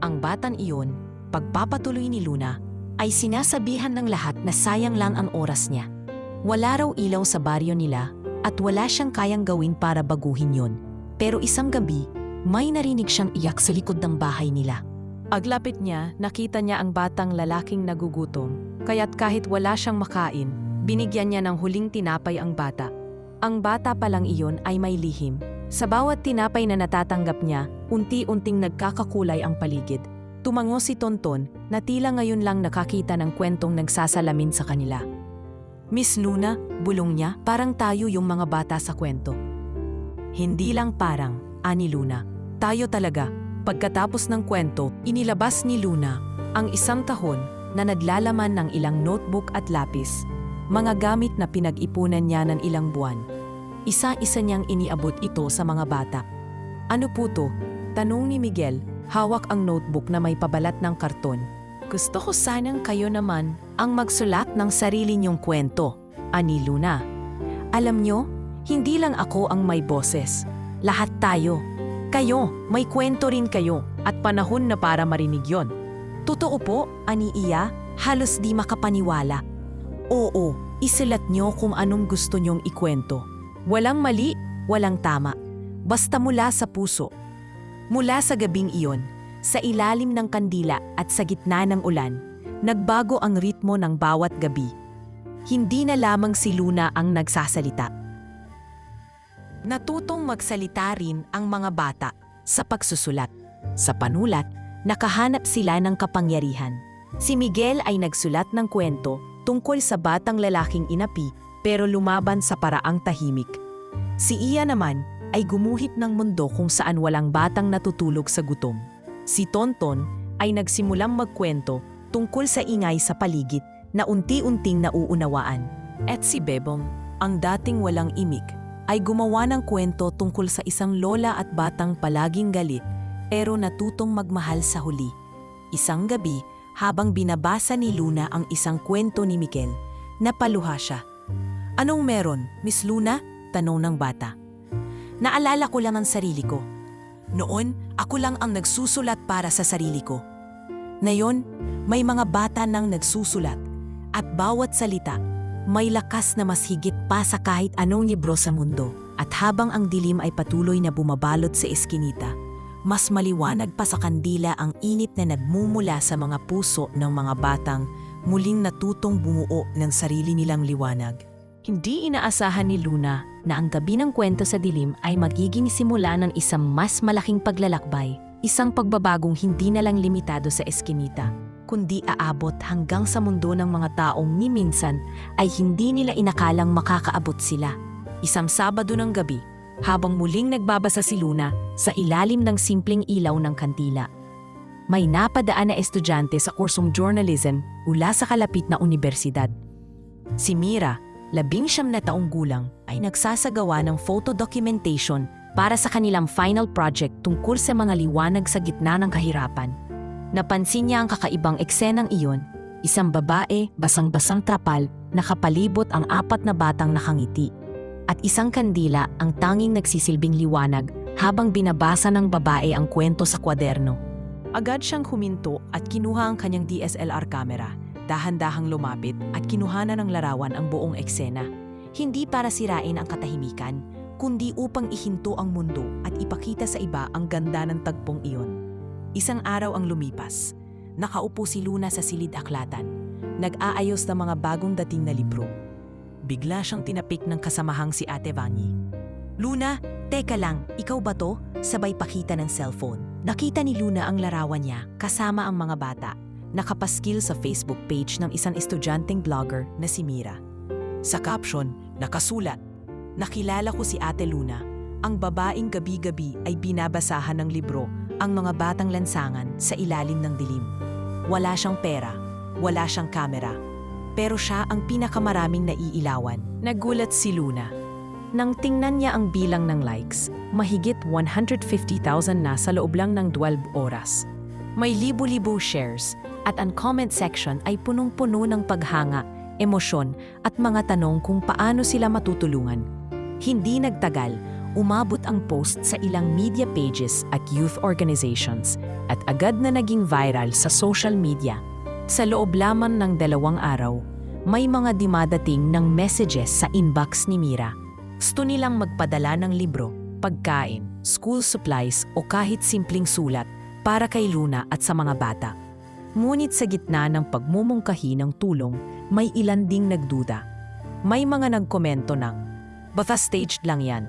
Ang batang iyon, pagpapatuloy ni Luna, ay sinasabihan ng lahat na sayang lang ang oras niya. Wala raw ilaw sa baryo nila at wala siyang kayang gawin para baguhin yon. Pero isang gabi, may narinig siyang iyak sa likod ng bahay nila. Aglapit niya, nakita niya ang batang lalaking nagugutom, kaya't kahit wala siyang makain, binigyan niya ng huling tinapay ang bata. Ang bata pa lang iyon ay may lihim. Sa bawat tinapay na natatanggap niya, unti-unting nagkakakulay ang paligid. Tumango si Tonton na tila ngayon lang nakakita ng kwentong nagsasalamin sa kanila. "Miss Luna," bulong niya, "parang tayo yung mga bata sa kwento." "Hindi lang parang," ani Luna. "Tayo talaga." Pagkatapos ng kwento, inilabas ni Luna ang isang tahon na naglalaman ng ilang notebook at lapis, mga gamit na pinag-ipunan niya ng ilang buwan. Isa-isa niyang iniabot ito sa mga bata. "Ano po to?" tanong ni Miguel, hawak ang notebook na may pabalat ng karton. "Gusto ko sanang kayo naman ang magsulat ng sarili niyong kwento," ani Luna. "Alam niyo, hindi lang ako ang may boses. Lahat tayo. Kayo, may kwento rin kayo at panahon na para marinig yon." "Totoo po," ani Iya, halos di makapaniwala. "Oo, isulat niyo kung anong gusto niyong ikwento. Walang mali, walang tama. Basta mula sa puso." Mula sa gabing iyon, sa ilalim ng kandila at sa gitna ng ulan, nagbago ang ritmo ng bawat gabi. Hindi na lamang si Luna ang nagsasalita. Natutong magsalita rin ang mga bata sa pagsusulat. Sa panulat, nakahanap sila ng kapangyarihan. Si Miguel ay nagsulat ng kwento tungkol sa batang lalaking inapi pero lumaban sa paraang tahimik. Si Iya naman ay gumuhit ng mundo kung saan walang batang natutulog sa gutom. Si Tonton ay nagsimulang magkwento tungkol sa ingay sa paligid na unti-unting nauunawaan. At si Bebong, ang dating walang imik, ay gumawa ng kwento tungkol sa isang lola at batang palaging galit pero natutong magmahal sa huli. Isang gabi, habang binabasa ni Luna ang isang kwento ni Miguel, napaluha siya. "Anong meron, Miss Luna?" tanong ng bata. "Naalala ko lang ang sarili ko. Noon, ako lang ang nagsusulat para sa sarili ko. Ngayon, may mga bata nang nagsusulat at bawat salita may lakas na mas higit pa sa kahit anong libro sa mundo. At habang ang dilim ay patuloy na bumabalot sa eskinita, mas maliwanag pa sa kandila ang init na nagmumula sa mga puso ng mga batang muling natutong bumuo ng sarili nilang liwanag." Hindi inaasahan ni Luna na ang gabi ng kwento sa dilim ay magiging simula ng isang mas malaking paglalakbay, isang pagbabagong hindi na lang limitado sa eskinita, kundi aabot hanggang sa mundo ng mga taong ni minsan ay hindi nila inakalang makakaabot sila. Isang Sabado ng gabi, habang muling nagbabasa si Luna sa ilalim ng simpleng ilaw ng kandila. May napadaan na estudyante sa kursong journalism mula sa kalapit na universidad. Si Mira, 19 na taong gulang, ay nagsasagawa ng photo documentation para sa kanilang final project tungkol sa mga liwanag sa gitna ng kahirapan. Napansin niya ang kakaibang eksenang iyon, isang babae, basang-basang trapal, nakapalibot ang 4 na batang nakangiti. At isang kandila ang tanging nagsisilbing liwanag habang binabasa ng babae ang kwento sa kwaderno. Agad siyang huminto at kinuha ang kanyang DSLR camera. Dahan-dahang lumapit at kinuhanan ng larawan ang buong eksena. Hindi para sirain ang katahimikan, kundi upang ihinto ang mundo at ipakita sa iba ang ganda ng tagpong iyon. Isang araw ang lumipas. Nakaupo si Luna sa silid-aklatan. Nag-aayos ng mga bagong dating na libro. Bigla siyang tinapik ng kasamahang si Ate Vanyi. "Luna, teka lang, ikaw ba to?" Sabay pakita ng cellphone. Nakita ni Luna ang larawan niya kasama ang mga bata. Nakapaskil sa Facebook page ng isang estudyanteng blogger na si Mira. Sa caption, nakasulat, "Nakilala ko si Ate Luna. Ang babaeng gabi-gabi ay binabasahan ng libro ang mga batang lansangan sa ilalim ng dilim. Wala siyang pera, wala siyang kamera, pero siya ang pinakamaraming naiilawan." Nagulat si Luna. Nang tingnan niya ang bilang ng likes, mahigit 150,000 na sa loob lang ng 12 oras. May libo-libo shares at ang comment section ay punong-puno ng paghanga, emosyon at mga tanong kung paano sila matutulungan. Hindi nagtagal, umabot ang post sa ilang media pages at youth organizations at agad na naging viral sa social media. Sa loob lamang ng 2 araw, may mga dumadating ng messages sa inbox ni Mira. Gusto nilang magpadala ng libro, pagkain, school supplies o kahit simpleng sulat para kay Luna at sa mga bata. Ngunit sa gitna ng pagmumungkahi ng tulong, may ilan ding nagduda. May mga nagkomento ng, "Basta staged lang yan.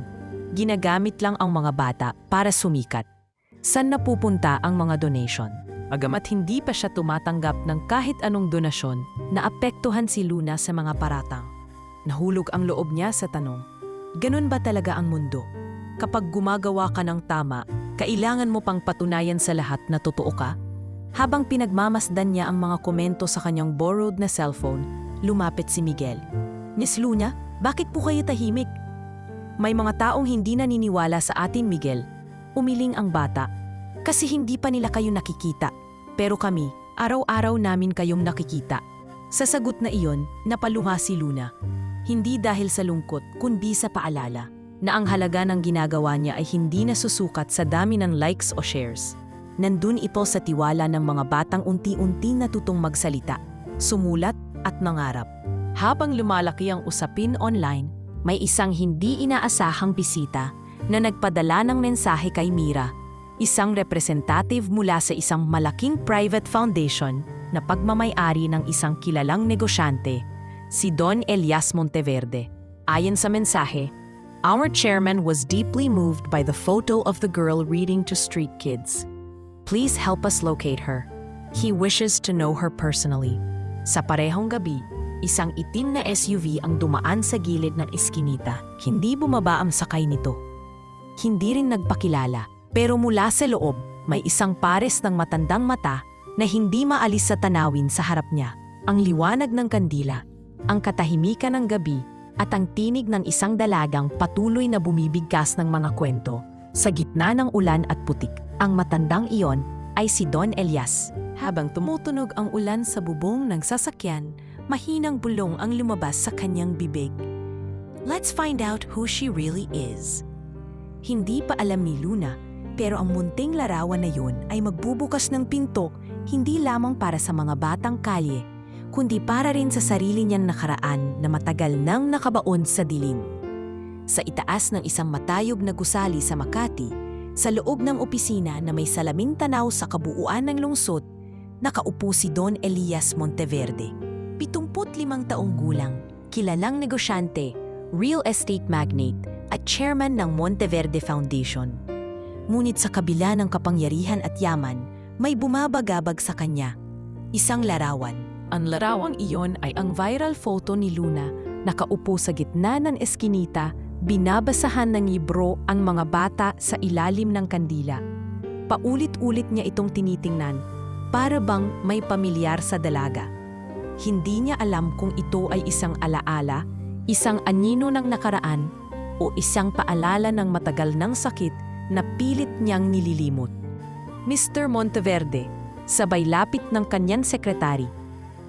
Ginagamit lang ang mga bata para sumikat. Saan napupunta ang mga donation?" Agamat hindi pa siya tumatanggap ng kahit anong donasyon, naapektuhan si Luna sa mga paratang. Nahulog ang loob niya sa tanong, ganun ba talaga ang mundo? Kapag gumagawa ka ng tama, kailangan mo pang patunayan sa lahat na totoo ka? Habang pinagmamasdan niya ang mga komento sa kanyang borrowed na cellphone, lumapit si Miguel. "Miss Luna, bakit po kayo tahimik?" "May mga taong hindi naniniwala sa atin, Miguel." Umiling ang bata. "Kasi hindi pa nila kayo nakikita. Pero kami, araw-araw namin kayong nakikita." Sa sagot na iyon, napaluha si Luna. Hindi dahil sa lungkot, kundi sa paalala na ang halaga ng ginagawa niya ay hindi nasusukat sa dami ng likes o shares. Nandun ito sa tiwala ng mga batang unti-unting natutong magsalita, sumulat at mangarap. Habang lumalaki ang usapin online, may isang hindi inaasahang bisita na nagpadala ng mensahe kay Mira, isang representative mula sa isang malaking private foundation na pagmamay-ari ng isang kilalang negosyante, si Don Elias Monteverde. Ayon sa mensahe, "Our chairman was deeply moved by the photo of the girl reading to street kids. Please help us locate her. He wishes to know her personally." Sa parehong gabi, isang itim na SUV ang dumaan sa gilid ng eskinita. Hindi bumaba ang sakay nito. Hindi rin nagpakilala, pero mula sa loob, may isang pares ng matandang mata na hindi maalis sa tanawin sa harap niya. Ang liwanag ng kandila, ang katahimikan ng gabi, at ang tinig ng isang dalagang patuloy na bumibigkas ng mga kwento. Sa gitna ng ulan at putik, ang matandang iyon ay si Don Elias. Habang tumutunog ang ulan sa bubong ng sasakyan, mahinang bulong ang lumabas sa kanyang bibig. "Let's find out who she really is." Hindi pa alam ni Luna, pero ang munting larawan na yun ay magbubukas ng pinto hindi lamang para sa mga batang kalye, kundi para rin sa sarili niyang nakaraan na matagal nang nakabaon sa dilim. Sa itaas ng isang matayog na gusali sa Makati, sa loob ng opisina na may salaming tanaw sa kabuuan ng lungsod, nakaupo si Don Elias Monteverde. 75 taong gulang, kilalang negosyante, real estate magnate at chairman ng Monteverde Foundation. Ngunit sa kabila ng kapangyarihan at yaman, may bumabagabag sa kanya. Isang larawan. Ang larawang iyon ay ang viral photo ni Luna, nakaupo sa gitna ng eskinita Binabasahan ng libro ang mga bata sa ilalim ng kandila. Paulit-ulit niya itong tinitingnan, para bang may pamilyar sa dalaga. Hindi niya alam kung ito ay isang alaala, isang anino ng nakaraan, o isang paalala ng matagal ng sakit na pilit niyang nililimot. Mr. Monteverde, sabay lapit ng kanyang sekretary,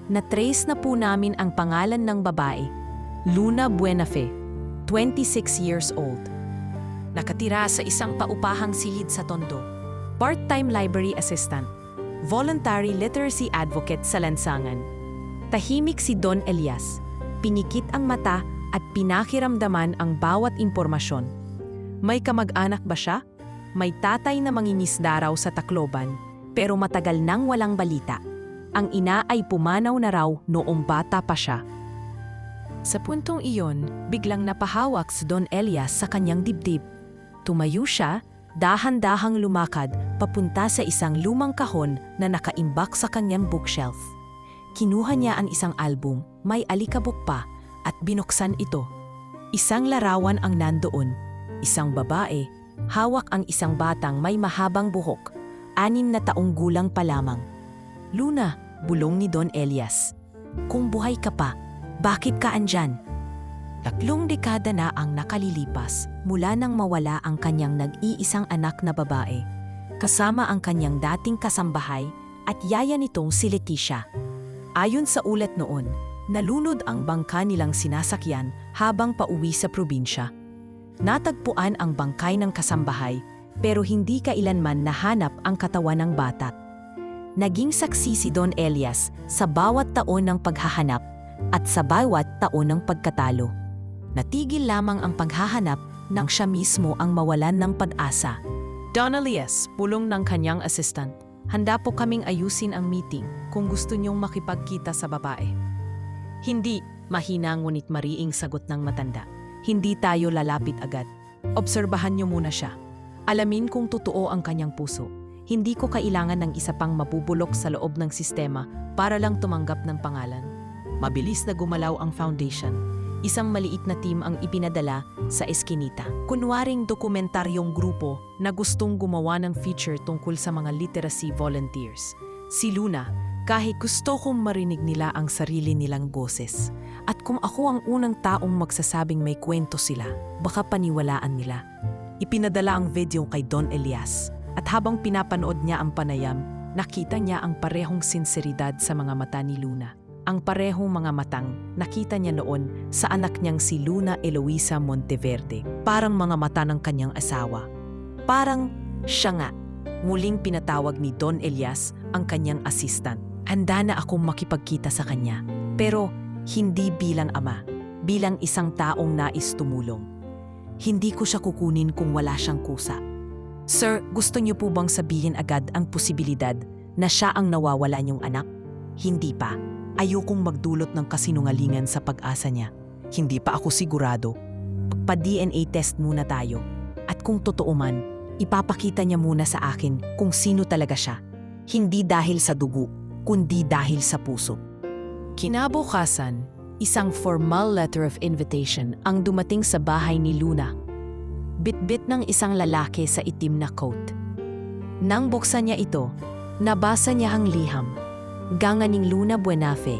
na-trace na po namin ang pangalan ng babae, Luna Buenafe, 26 years old. Nakatira sa isang paupahang silid sa Tondo, part-time library assistant, voluntary literacy advocate sa lansangan. Tahimik si Don Elias, pinikit ang mata at pinakiramdaman ang bawat impormasyon. May kamag-anak ba siya? May tatay na mangingisda raw sa Tacloban, pero matagal nang walang balita. Ang ina ay pumanaw na raw noong bata pa siya. Sa puntong iyon, biglang napahawak si Don Elias sa kanyang dibdib. Tumayo siya, dahan-dahang lumakad papunta sa isang lumang kahon na nakaimbak sa kanyang bookshelf. Kinuha niya ang isang album, may alikabok pa, at binuksan ito. Isang larawan ang nandoon, isang babae, hawak ang isang batang may mahabang buhok, 6 na taong gulang pa lamang. Luna, bulong ni Don Elias. Kung buhay ka pa, bakit ka andyan? 3 dekada na ang nakalilipas mula nang mawala ang kanyang nag-iisang anak na babae, kasama ang kanyang dating kasambahay at yaya nitong si Leticia. Ayon sa ulat noon, nalunod ang bangka nilang sinasakyan habang pauwi sa probinsya. Natagpuan ang bangkay ng kasambahay pero hindi kailanman nahanap ang katawan ng bata. Naging saksi si Don Elias sa bawat taon ng paghahanap at sa bawat taon ng pagkatalo. Natigil lamang ang paghahanap nang siya mismo ang mawalan ng pag-asa. Don Elias, pulong ng kanyang assistant. Handa po kaming ayusin ang meeting kung gusto niyong makipagkita sa babae. Hindi, mahina ngunit mariing sagot ng matanda. Hindi tayo lalapit agad. Obserbahan niyo muna siya. Alamin kung totoo ang kanyang puso. Hindi ko kailangan ng isa pang mabubulok sa loob ng sistema para lang tumanggap ng pangalan. Mabilis na gumalaw ang foundation. Isang maliit na team ang ipinadala sa Eskinita. Kunwaring dokumentaryong grupo na gustong gumawa ng feature tungkol sa mga literacy volunteers. Si Luna, kahit gusto kong marinig nila ang sarili nilang boses. At kung ako ang unang taong magsasabing may kwento sila, baka paniwalaan nila. Ipinadala ang video kay Don Elias. At habang pinapanood niya ang panayam, nakita niya ang parehong sinseridad sa mga mata ni Luna. Ang parehong mga matang nakita niya noon sa anak niyang si Luna Eloisa Monteverde. Parang mga mata ng kanyang asawa. Parang siya nga. Muling pinatawag ni Don Elias ang kanyang assistant. Handa na akong makipagkita sa kanya. Pero hindi bilang ama, bilang isang taong nais tumulong. Hindi ko siya kukunin kung wala siyang kusa. Sir, gusto niyo po bang sabihin agad ang posibilidad na siya ang nawawala niyong anak? Hindi pa. Ayokong magdulot ng kasinungalingan sa pag-asa niya. Hindi pa ako sigurado. Pa-DNA test muna tayo. At kung totoo man, ipapakita niya muna sa akin kung sino talaga siya. Hindi dahil sa dugo, kundi dahil sa puso. Kinabukasan, isang formal letter of invitation ang dumating sa bahay ni Luna. Bitbit ng isang lalaki sa itim na coat. Nang buksan niya ito, nabasa niya ang liham. Ganganing Luna Buenafe,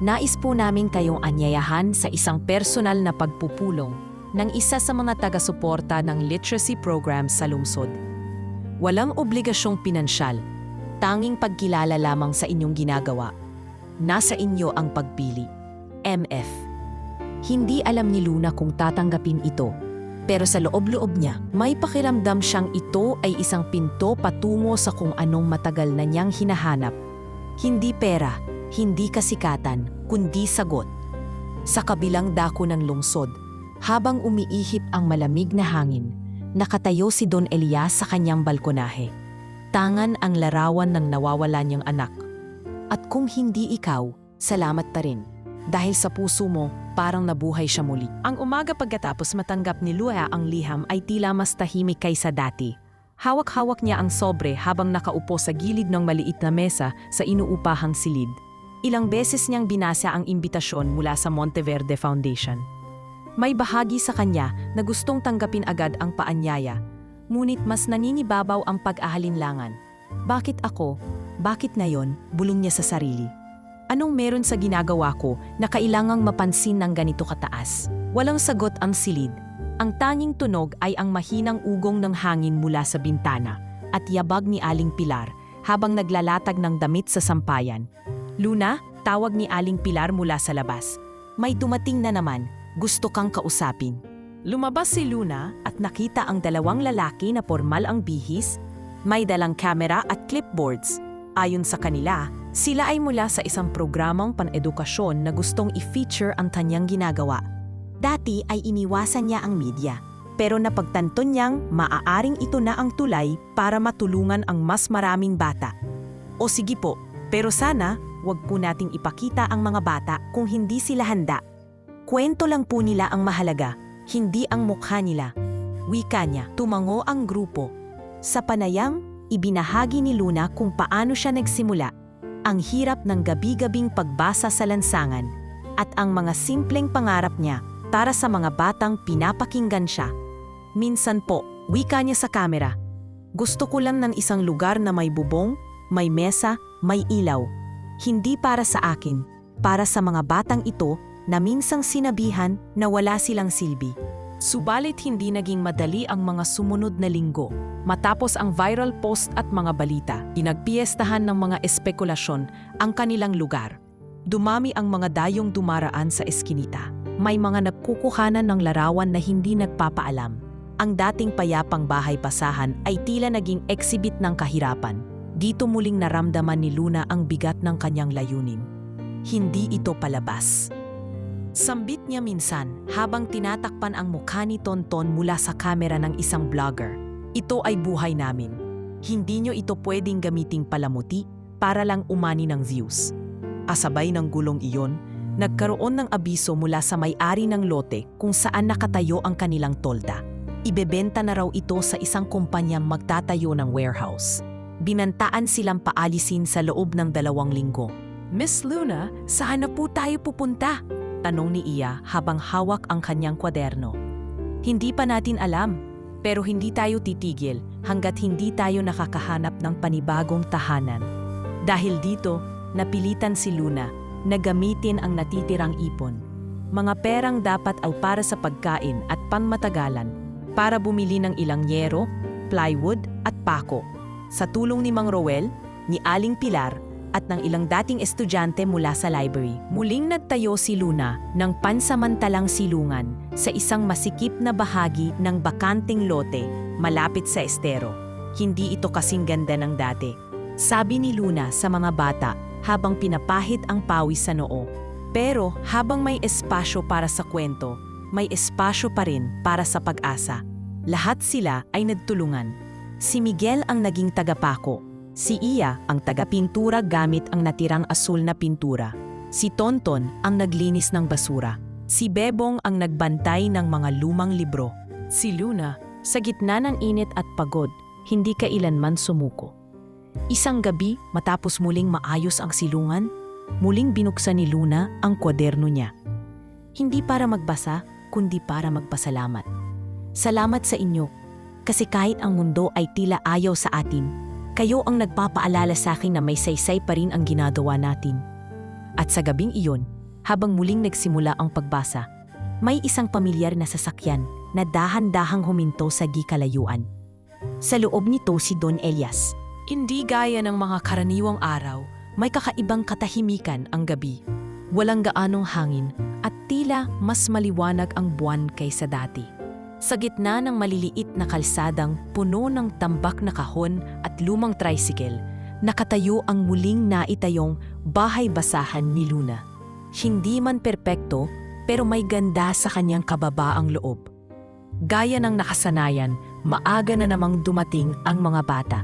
nais po namin kayong anyayahan sa isang personal na pagpupulong ng isa sa mga taga-suporta ng literacy program sa lungsod. Walang obligasyong pinansyal, tanging pagkilala lamang sa inyong ginagawa. Nasa inyo ang pagpili. MF. Hindi alam ni Luna kung tatanggapin ito, pero sa loob-loob niya, may pakiramdam siyang ito ay isang pinto patungo sa kung anong matagal na niyang hinahanap. Hindi pera, hindi kasikatan, kundi sagot. Sa kabilang dako ng lungsod, habang umiihip ang malamig na hangin, nakatayo si Don Elias sa kanyang balkonahe. Tangan ang larawan ng nawawala niyang anak. At kung hindi ikaw, salamat pa rin. Dahil sa puso mo, parang nabuhay siya muli. Ang umaga pagkatapos matanggap ni Lua ang liham ay tila mas tahimik kaysa dati. Hawak-hawak niya ang sobre habang nakaupo sa gilid ng maliit na mesa sa inuupahang silid. Ilang beses niyang binasa ang imbitasyon mula sa Monteverde Foundation. May bahagi sa kanya na gustong tanggapin agad ang paanyaya, ngunit mas nangingibabaw ang pag-ahalinlangan. Bakit ako? Bakit ngayon? Bulong niya sa sarili. Anong meron sa ginagawa ko na kailangang mapansin ng ganito kataas? Walang sagot ang silid. Ang tanging tunog ay ang mahinang ugong ng hangin mula sa bintana at yabag ni Aling Pilar habang naglalatag ng damit sa sampayan. Luna, tawag ni Aling Pilar mula sa labas. May dumating na naman, gusto kang kausapin. Lumabas si Luna at nakita ang dalawang lalaki na formal ang bihis, may dalang kamera at clipboards. Ayon sa kanila, sila ay mula sa isang programang pan-edukasyon na gustong i-feature ang kanyang ginagawa. Dati ay iniwasan niya ang media, pero napagtanto niyang maaaring ito na ang tulay para matulungan ang mas maraming bata. O sige po, pero sana wag po nating ipakita ang mga bata kung hindi sila handa. Kwento lang po nila ang mahalaga, hindi ang mukha nila. Wika niya, tumango ang grupo. Sa panayam, ibinahagi ni Luna kung paano siya nagsimula, ang hirap ng gabi-gabing pagbasa sa lansangan, at ang mga simpleng pangarap niya para sa mga batang pinapakinggan siya. Minsan po, wika niya sa kamera, gusto ko lang ng isang lugar na may bubong, may mesa, may ilaw. Hindi para sa akin, para sa mga batang ito na minsang sinabihan na wala silang silbi. Subalit hindi naging madali ang mga sumunod na linggo. Matapos ang viral post at mga balita, pinagpiestahan ng mga espekulasyon ang kanilang lugar. Dumami ang mga dayong dumaraan sa eskinita. May mga nagkukuhanan ng larawan na hindi nagpapaalam. Ang dating payapang bahay-basahan ay tila naging exhibit ng kahirapan. Dito muling naramdaman ni Luna ang bigat ng kanyang layunin. Hindi ito palabas. Sambit niya minsan habang tinatakpan ang mukha ni Tonton mula sa kamera ng isang vlogger. Ito ay buhay namin. Hindi nyo ito pwedeng gamiting palamuti para lang umani ng views. Kasabay ng gulong iyon, nagkaroon ng abiso mula sa may-ari ng lote kung saan nakatayo ang kanilang tolda. Ibebenta na raw ito sa isang kumpanyang magtatayo ng warehouse. Binantaan silang paalisin sa loob ng 2 linggo. Miss Luna, saan na po tayo pupunta? Tanong ni Iya habang hawak ang kanyang kwaderno. Hindi pa natin alam, pero hindi tayo titigil hanggat hindi tayo nakakahanap ng panibagong tahanan. Dahil dito, napilitan si Luna na gamitin ang natitirang ipon. Mga perang dapat ay para sa pagkain at pangmatagalan, para bumili ng ilang yero, plywood at pako. Sa tulong ni Mang Roel, ni Aling Pilar, at ng ilang dating estudyante mula sa library, muling nagtayo si Luna ng pansamantalang silungan sa isang masikip na bahagi ng bakanting lote malapit sa estero. Hindi ito kasing ganda ng dati, sabi ni Luna sa mga bata habang pinapahid ang pawis sa noo. Pero habang may espasyo para sa kwento, may espasyo pa rin para sa pag-asa. Lahat sila ay nagtulungan. Si Miguel ang naging tagapako. Si Iya ang taga-pintura gamit ang natirang asul na pintura. Si Tonton ang naglinis ng basura. Si Bebong ang nagbantay ng mga lumang libro. Si Luna, sa gitna ng init at pagod, hindi kailanman sumuko. Isang gabi, matapos muling maayos ang silungan, muling binuksan ni Luna ang kwaderno niya. Hindi para magbasa, kundi para magpasalamat. Salamat sa inyo, kasi kahit ang mundo ay tila ayaw sa atin, kayo ang nagpapaalala sa akin na may saysay pa rin ang ginagawa natin. At sa gabing iyon, habang muling nagsimula ang pagbasa, may isang pamilyar na sasakyan na dahan-dahang huminto sa gikalayuan. Sa loob nito si Don Elias. Hindi gaya ng mga karaniwang araw, may kakaibang katahimikan ang gabi. Walang gaanong hangin at tila mas maliwanag ang buwan kaysa dati. Sa gitna ng maliliit na kalsadang puno ng tambak na kahon at lumang tricycle, nakatayo ang muling naitayong bahay-basahan ni Luna. Hindi man perpekto, pero may ganda sa kanyang kababaang loob. Gaya ng nakasanayan, maaga na namang dumating ang mga bata.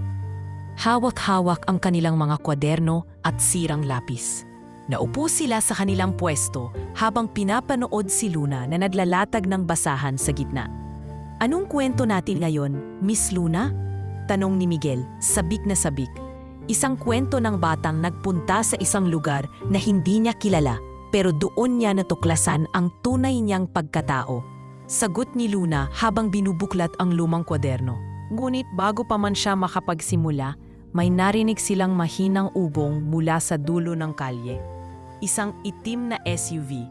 Hawak-hawak ang kanilang mga kwaderno at sirang lapis. Naupo sila sa kanilang pwesto habang pinapanood si Luna na naglalatag ng basahan sa gitna. Anong kwento natin ngayon, Miss Luna? Tanong ni Miguel, sabik na sabik. Isang kwento ng batang nagpunta sa isang lugar na hindi niya kilala. pero doon niya natuklasan ang tunay niyang pagkatao. Sagot ni Luna habang binubuklat ang lumang kwaderno. Ngunit bago pa man siya makapagsimula, may narinig silang mahinang ubong mula sa dulo ng kalye. Isang itim na SUV.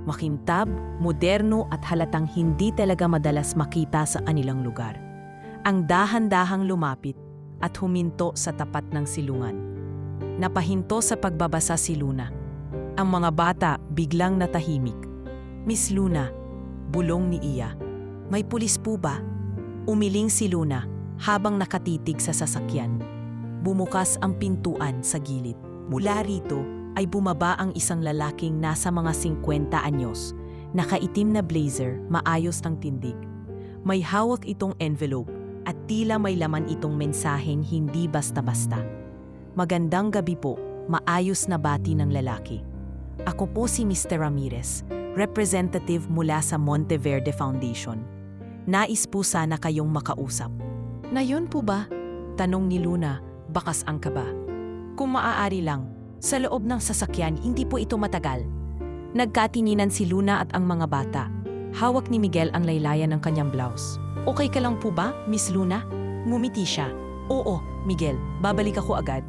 Makintab, moderno at halatang hindi talaga madalas makita sa kanilang lugar. Ang dahan-dahang lumapit at huminto sa tapat ng silungan. Napahinto sa pagbabasa si Luna. Ang mga bata biglang natahimik. "Miss Luna," bulong ni Iya. "May pulis po ba?" Umiling si Luna habang nakatitig sa sasakyan. Bumukas ang pintuan sa gilid. Mula rito ay bumaba ang isang lalaking nasa mga 50 anyos. Nakaitim na blazer, maayos ng tindig. May hawak itong envelope at tila may laman itong mensaheng hindi basta-basta. "Magandang gabi po," maayos na bati ng lalaki. "Ako po si Mr. Ramirez, representative mula sa Monteverde Foundation. Nais po sana kayong makausap." "Na yun po ba?" tanong ni Luna, bakas ang kaba. "Kung maaari lang, sa loob ng sasakyan, hindi po ito matagal." Nagkatinginan si Luna at ang mga bata. Hawak ni Miguel ang laylayan ng kanyang blouse. "Okay ka lang po ba, Miss Luna?" Ngumiti siya. "Oo, Miguel, babalik ako agad."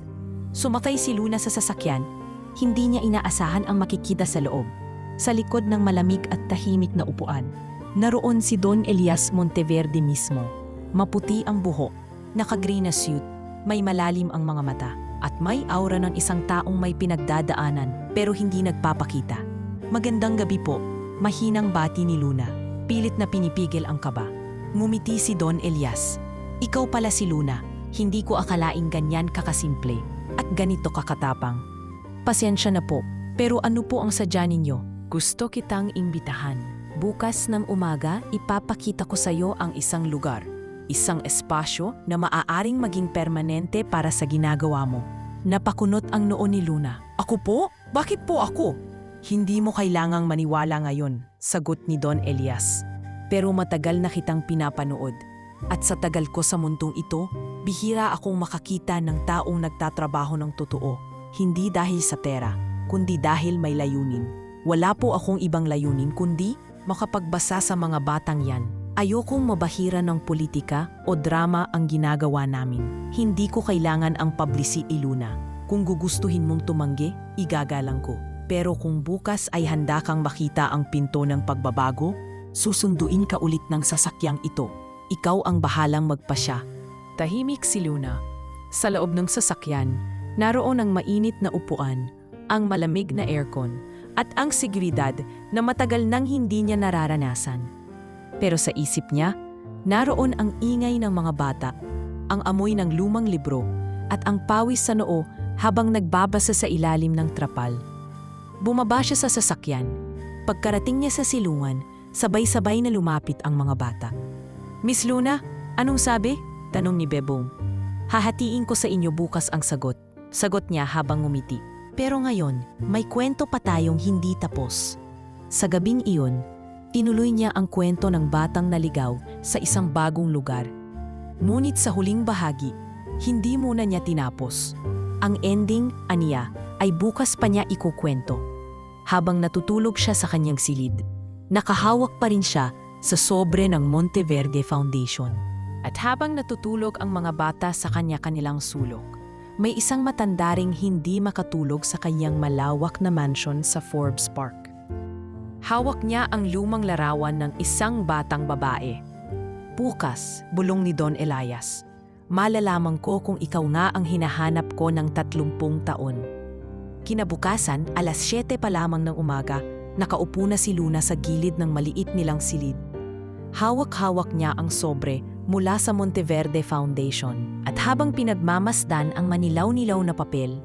Sumakay si Luna sa sasakyan. Hindi niya inaasahan ang makikita sa loob. Sa likod ng malamig at tahimik na upuan, naroon si Don Elias Monteverde mismo. Maputi ang buhok, naka-gray na suit, may malalim ang mga mata, at may aura ng isang taong may pinagdadaanan pero hindi nagpapakita. "Magandang gabi po," mahinang bati ni Luna. Pilit na pinipigil ang kaba. Ngumiti si Don Elias. "Ikaw pala si Luna. Hindi ko akalaing ganyan kakasimple at ganito kakatapang. Pasensya na po, pero ano po ang sadya ninyo? Gusto kitang imbitahan. Bukas ng umaga, ipapakita ko sa iyo ang isang lugar. Isang espasyo na maaaring maging permanente para sa ginagawa mo." Napakunot ang noo ni Luna. "Ako po? Bakit po ako?" "Hindi mo kailangang maniwala ngayon," sagot ni Don Elias. "Pero matagal na kitang pinapanood. At sa tagal ko sa mundong ito, bihira akong makakita ng taong nagtatrabaho ng totoo. Hindi dahil sa pera, kundi dahil may layunin. Wala po akong ibang layunin kundi makapagbasa sa mga batang yan. Ayokong mabahira ng politika o drama ang ginagawa namin. Hindi ko kailangan ang publicity, Luna. Kung gugustuhin mong tumanggi, igagalang ko. Pero kung bukas ay handa kang makita ang pinto ng pagbabago, susunduin ka ulit ng sasakyang ito. Ikaw ang bahalang magpasya." Tahimik si Luna. Sa loob ng sasakyan, naroon ang mainit na upuan, ang malamig na aircon, at ang seguridad na matagal nang hindi niya nararanasan. Pero sa isip niya, naroon ang ingay ng mga bata, ang amoy ng lumang libro, at ang pawis sa noo habang nagbabasa sa ilalim ng trapal. Bumaba siya sa sasakyan. Pagkarating niya sa silungan, sabay-sabay na lumapit ang mga bata. "Miss Luna, anong sabi?" tanong ni Bebong. "Hahatiin ko sa inyo bukas ang sagot," sagot niya habang ngumiti. "Pero ngayon, may kwento pa tayong hindi tapos." Sa gabing iyon, tinuloy niya ang kwento ng batang naligaw sa isang bagong lugar. Ngunit sa huling bahagi, hindi muna niya tinapos. Ang ending, aniya, ay bukas pa niya ikukwento. Habang natutulog siya sa kanyang silid, nakahawak pa rin siya sa sobre ng Monteverde Foundation. At habang natutulog ang mga bata sa kanya-kanilang sulok, may isang matandaring hindi makatulog sa kanyang malawak na mansion sa Forbes Park. Hawak niya ang lumang larawan ng isang batang babae. "Bukas," bulong ni Don Elias, "malalaman ko kung ikaw nga ang hinahanap ko ng 30 taon." Kinabukasan, alas 7 pa lamang ng umaga, nakaupo na si Luna sa gilid ng maliit nilang silid. Hawak-hawak niya ang sobre mula sa Monteverde Foundation. At habang pinagmamasdan ang manilaw-nilaw na papel,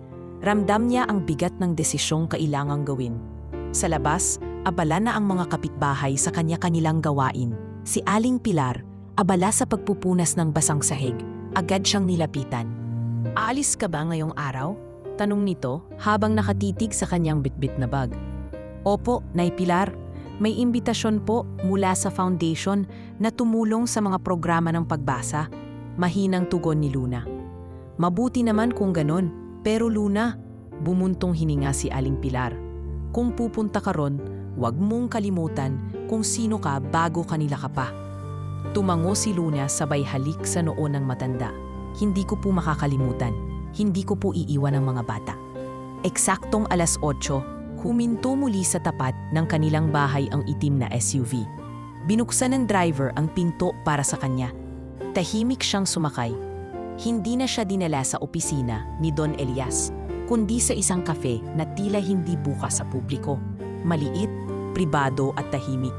ramdam niya ang bigat ng desisyong kailangang gawin. Sa labas, abala na ang mga kapitbahay sa kanya-kanilang gawain. Si Aling Pilar, abala sa pagpupunas ng basang sahig, agad siyang nilapitan. "Aalis ka ba ngayong araw?" tanong nito habang nakatitig sa kanyang bitbit na bag. "Opo, Nay Pilar. May imbitasyon po mula sa foundation na tumulong sa mga programa ng pagbasa," mahinang tugon ni Luna. "Mabuti naman kung ganon, pero Luna," bumuntong hininga si Aling Pilar. Kung pupunta ka ron, huwag mong kalimutan kung sino ka bago kanila ka pa. Tumango si Luna sabay halik sa noo ng matanda. Hindi ko po makakalimutan. Hindi ko po iiwan ang mga bata. Eksaktong 8:00, huminto muli sa tapat ng kanilang bahay ang itim na SUV. Binuksan ng driver ang pinto para sa kanya. Tahimik siyang sumakay. Hindi na siya dinala sa opisina ni Don Elias, kundi sa isang kafe na tila hindi bukas sa publiko. Maliit, pribado at tahimik.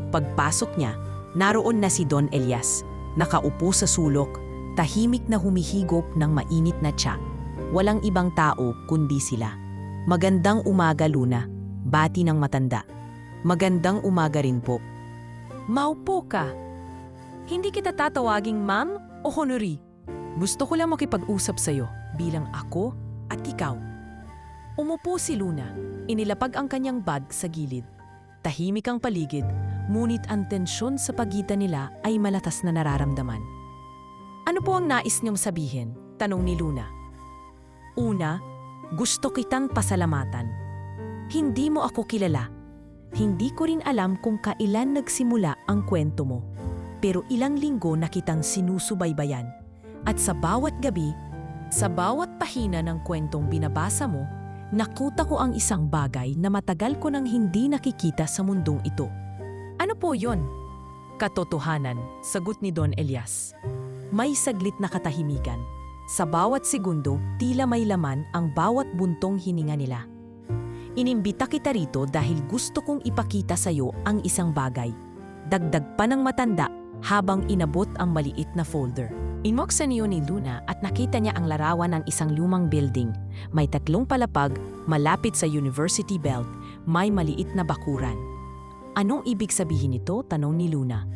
Pagpasok niya, naroon na si Don Elias, nakaupo sa sulok, tahimik na humihigop ng mainit na tsa. Walang ibang tao kundi sila. Magandang umaga, Luna, bati ng matanda. Magandang umaga rin po. Maupo ka. Hindi kita tatawaging ma'am o honoree. Gusto ko lang makipag-usap sa'yo bilang ako at ikaw. Umupo si Luna, inilapag ang kanyang bag sa gilid. Tahimik ang paligid, ngunit ang tensyon sa pagitan nila ay malakas na nararamdaman. Ano po ang nais niyong sabihin? Tanong ni Luna. Una, gusto kitang pasalamatan. Hindi mo ako kilala. Hindi ko rin alam kung kailan nagsimula ang kwento mo. Pero ilang linggo na kitang sinusubaybayan. At sa bawat gabi, sa bawat pahina ng kwentong binabasa mo, nakuta ko ang isang bagay na matagal ko nang hindi nakikita sa mundong ito. Ano po yon? Katotohanan, sagot ni Don Elias. May saglit na katahimikan. Sa bawat segundo, tila may laman ang bawat buntong hininga nila. Inimbita kita rito dahil gusto kong ipakita sa iyo ang isang bagay. Dagdag pa ng matanda habang inabot ang maliit na folder. Inmoksan niyo ni Luna at nakita niya ang larawan ng isang lumang building. May 3 palapag, malapit sa University Belt, may maliit na bakuran. Anong ibig sabihin nito? Tanong ni Luna.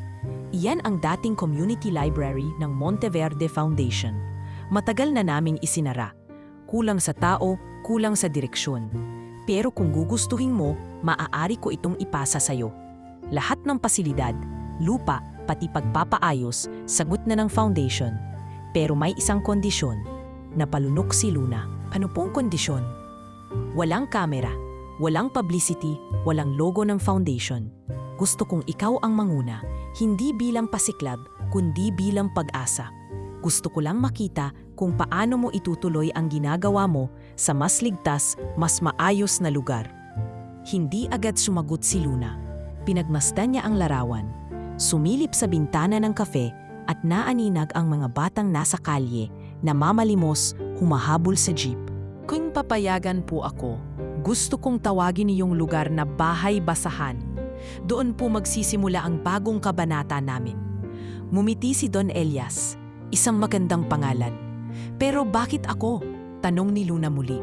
Iyan ang dating community library ng Monteverde Foundation. Matagal na naming isinara. Kulang sa tao, kulang sa direksyon. Pero kung gugustuhin mo, maaari ko itong ipasa sa'yo. Lahat ng pasilidad, lupa, pati pagpapaayos, sagot na ng foundation. Pero may isang kondisyon. Napalunok si Luna. Ano pong kondisyon? Walang kamera, walang publicity, walang logo ng foundation. Gusto kong ikaw ang manguna, hindi bilang pasiklab, kundi bilang pag-asa. Gusto ko lang makita kung paano mo itutuloy ang ginagawa mo sa mas ligtas, mas maayos na lugar. Hindi agad sumagot si Luna. Pinagmasdan niya ang larawan. Sumilip sa bintana ng kafe at naaninag ang mga batang nasa kalye na mamalimos, humahabol sa jeep. Kung papayagan po ako, gusto kong tawagin niyong lugar na Bahay Basahan. Doon po magsisimula ang bagong kabanata namin. Ngumiti si Don Elias. Isang magandang pangalan. Pero bakit ako? Tanong ni Luna muli.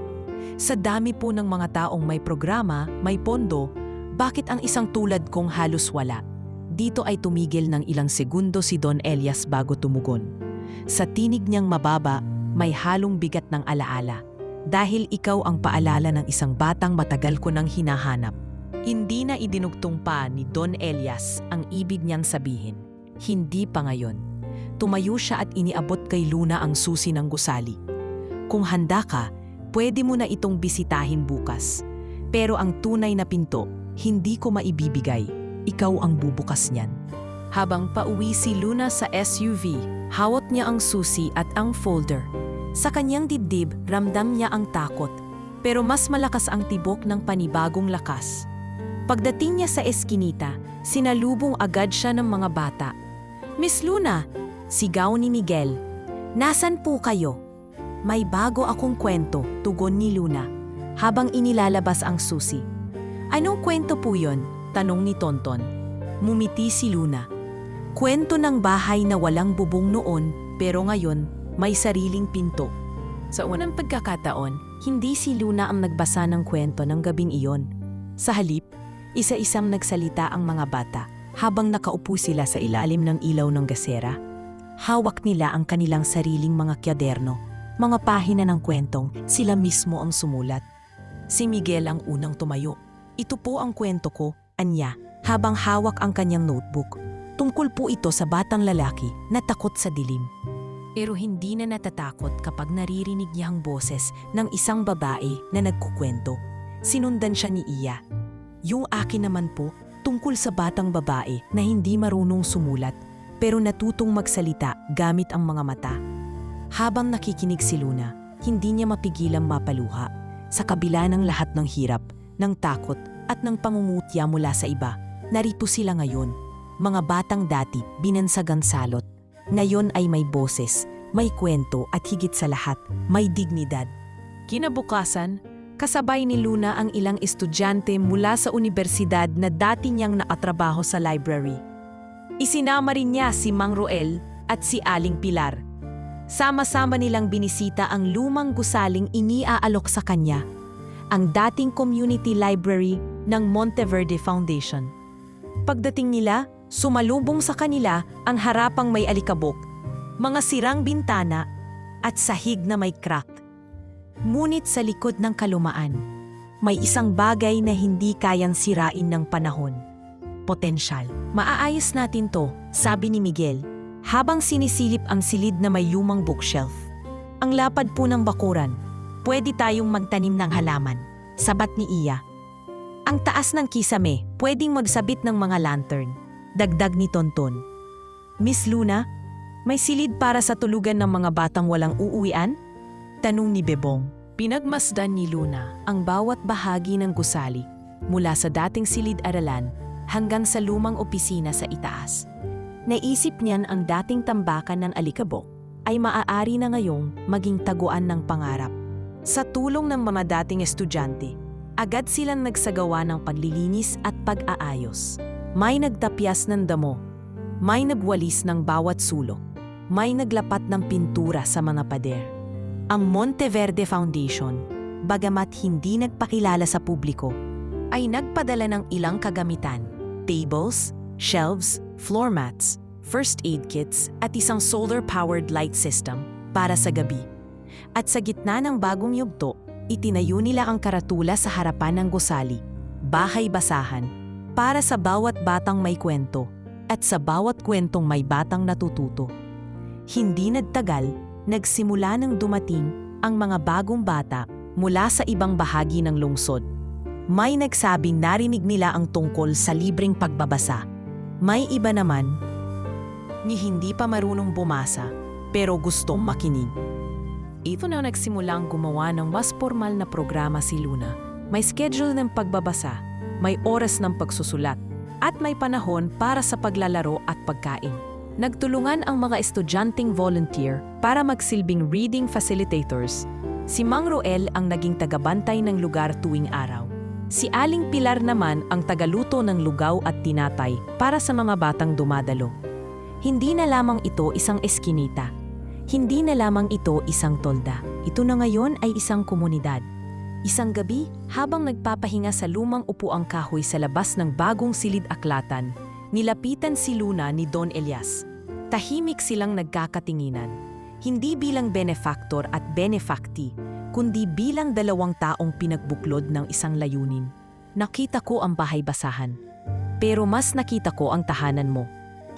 Sa dami po ng mga taong may programa, may pondo, bakit ang isang tulad kong halos wala? Dito ay tumigil ng ilang segundo si Don Elias bago tumugon. Sa tinig niyang mababa, may halong bigat ng alaala. Dahil ikaw ang paalala ng isang batang matagal ko nang hinahanap. Hindi na idinugtong pa ni Don Elias ang ibig niyang sabihin. Hindi pa ngayon. Tumayo siya at iniabot kay Luna ang susi ng gusali. Kung handa ka, pwede mo na itong bisitahin bukas. Pero ang tunay na pinto, hindi ko maibibigay. Ikaw ang bubukas niyan. Habang pauwi si Luna sa SUV, hawak niya ang susi at ang folder. Sa kanyang dibdib, ramdam niya ang takot. Pero mas malakas ang tibok ng panibagong lakas. Pagdating niya sa eskinita, sinalubong agad siya ng mga bata. Miss Luna! Sigaw ni Miguel. Nasaan po kayo? May bago akong kwento, tugon ni Luna, habang inilalabas ang susi. Anong kwento po yon? Tanong ni Tonton. Mumiti si Luna. Kwento ng bahay na walang bubong noon, pero ngayon may sariling pinto. Sa unang pagkakataon, hindi si Luna ang nagbasa ng kwento ng gabing iyon. Sa halip, isa-isang nagsalita ang mga bata habang nakaupo sila sa ilalim ng ilaw ng gasera. Hawak nila ang kanilang sariling mga kwaderno, mga pahina ng kwentong sila mismo ang sumulat. Si Miguel ang unang tumayo. Ito po ang kwento ko, anya, habang hawak ang kanyang notebook. Tungkol po ito sa batang lalaki na takot sa dilim. Pero hindi na natatakot kapag naririnig niya ang boses ng isang babae na nagkukwento. Sinundan siya ni Iya. Yung akin naman po, tungkol sa batang babae na hindi marunong sumulat pero natutong magsalita gamit ang mga mata. Habang nakikinig si Luna, hindi niya mapigilang mapaluha sa kabila ng lahat ng hirap, ng takot at ng pangungutya mula sa iba. Narito sila ngayon, mga batang dati binansagang salot. Ngayon ay may boses, may kwento at higit sa lahat, may dignidad. Kinabukasan, kasabay ni Luna ang ilang estudyante mula sa universidad na dati niyang nakatrabaho sa library. Isinama rin niya si Mang Roel at si Aling Pilar. Sama-sama nilang binisita ang lumang gusaling iniaalok sa kanya, ang dating community library ng Monteverde Foundation. Pagdating nila, sumalubong sa kanila ang harapang may alikabok, mga sirang bintana at sahig na may crack. Ngunit sa likod ng kalumaan, may isang bagay na hindi kayang sirain ng panahon. Potensyal. Maaayos natin to, sabi ni Miguel, habang sinisilip ang silid na may lumang bookshelf. Ang lapad po ng bakuran, pwede tayong magtanim ng halaman, sabat ni Iya. Ang taas ng kisame, pwedeng magsabit ng mga lantern, dagdag ni Tonton. Miss Luna, may silid para sa tulugan ng mga batang walang uuwian? Tanong ni Bebong. Pinagmasdan ni Luna ang bawat bahagi ng gusali mula sa dating silid-aralan hanggang sa lumang opisina sa itaas. Naisip niyan ang dating tambakan ng alikabok ay maaari na ngayong maging taguan ng pangarap. Sa tulong ng mga dating estudyante, agad silang nagsagawa ng paglilinis at pag-aayos. May nagtapyas ng damo, may nagwalis ng bawat sulok, may naglapat ng pintura sa mga pader. Ang Monteverde Foundation, bagamat hindi nagpakilala sa publiko, ay nagpadala ng ilang kagamitan, tables, shelves, floor mats, first aid kits at isang solar-powered light system para sa gabi. At sa gitna ng bagong yugto, itinayo nila ang karatula sa harapan ng gusali, bahay-basahan, para sa bawat batang may kwento at sa bawat kwentong may batang natututo. Hindi nagtagal, nagsimula nang dumating ang mga bagong bata mula sa ibang bahagi ng lungsod. May nagsabing narinig nila ang tungkol sa libreng pagbabasa. May iba naman ni hindi pa marunong bumasa pero gustong makinig. Ito na nagsimulang gumawa ng mas formal na programa si Luna. May schedule ng pagbabasa, may oras ng pagsusulat, at may panahon para sa paglalaro at pagkain. Nagtulungan ang mga estudyanteng volunteer para magsilbing reading facilitators. Si Mang Roel ang naging tagabantay ng lugar tuwing araw. Si Aling Pilar naman ang tagaluto ng lugaw at tinapay para sa mga batang dumadalo. Hindi na lamang ito isang eskinita. Hindi na lamang ito isang tolda. Ito na ngayon ay isang komunidad. Isang gabi, habang nagpapahinga sa lumang upuang kahoy sa labas ng bagong silid-aklatan, nilapitan si Luna ni Don Elias. Tahimik silang nagkakatinginan, hindi bilang benefactor at benefactee, kundi bilang dalawang taong pinagbuklod ng isang layunin. Nakita ko ang bahay-basahan, pero mas nakita ko ang tahanan mo.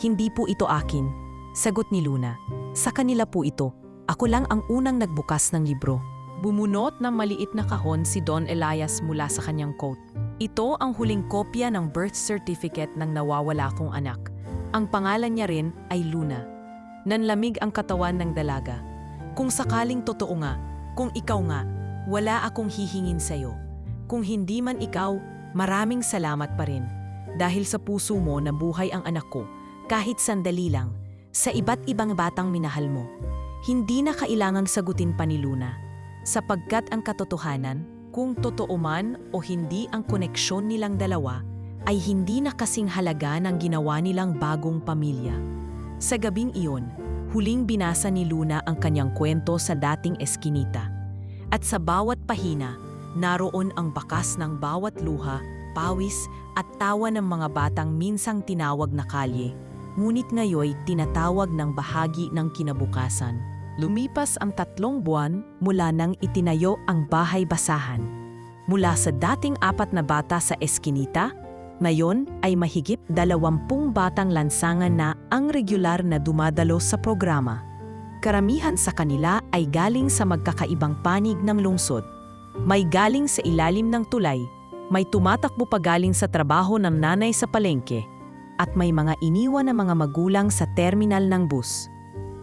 Hindi po ito akin, sagot ni Luna. Sa kanila po ito, ako lang ang unang nagbukas ng libro. Bumunot ng maliit na kahon si Don Elias mula sa kanyang coat. Ito ang huling kopya ng birth certificate ng nawawala kong anak. Ang pangalan niya rin ay Luna. Nanlamig ang katawan ng dalaga. Kung sakaling totoo nga, kung ikaw nga, wala akong hihingin sa'yo. Kung hindi man ikaw, maraming salamat pa rin. Dahil sa puso mo nabuhay ang anak ko, kahit sandali lang, sa iba't ibang batang minahal mo. Hindi na kailangang sagutin pa ni Luna. Sapagkat ang katotohanan, kung totoo man o hindi ang koneksyon nilang dalawa, ay hindi na kasing halaga ng ginawa nilang bagong pamilya. Sa gabing iyon, huling binasa ni Luna ang kanyang kwento sa dating eskinita. At sa bawat pahina, naroon ang bakas ng bawat luha, pawis at tawa ng mga batang minsang tinawag na kalye, ngunit ngayoy tinatawag ng bahagi ng kinabukasan. Lumipas ang 3 buwan mula nang itinayo ang bahay-basahan. Mula sa dating 4 na bata sa eskinita, ngayon ay mahigit 20 batang lansangan na ang regular na dumadalo sa programa. Karamihan sa kanila ay galing sa magkakaibang panig ng lungsod. May galing sa ilalim ng tulay, may tumatakbo pa galing sa trabaho ng nanay sa palengke, at may mga iniwan na mga magulang sa terminal ng bus.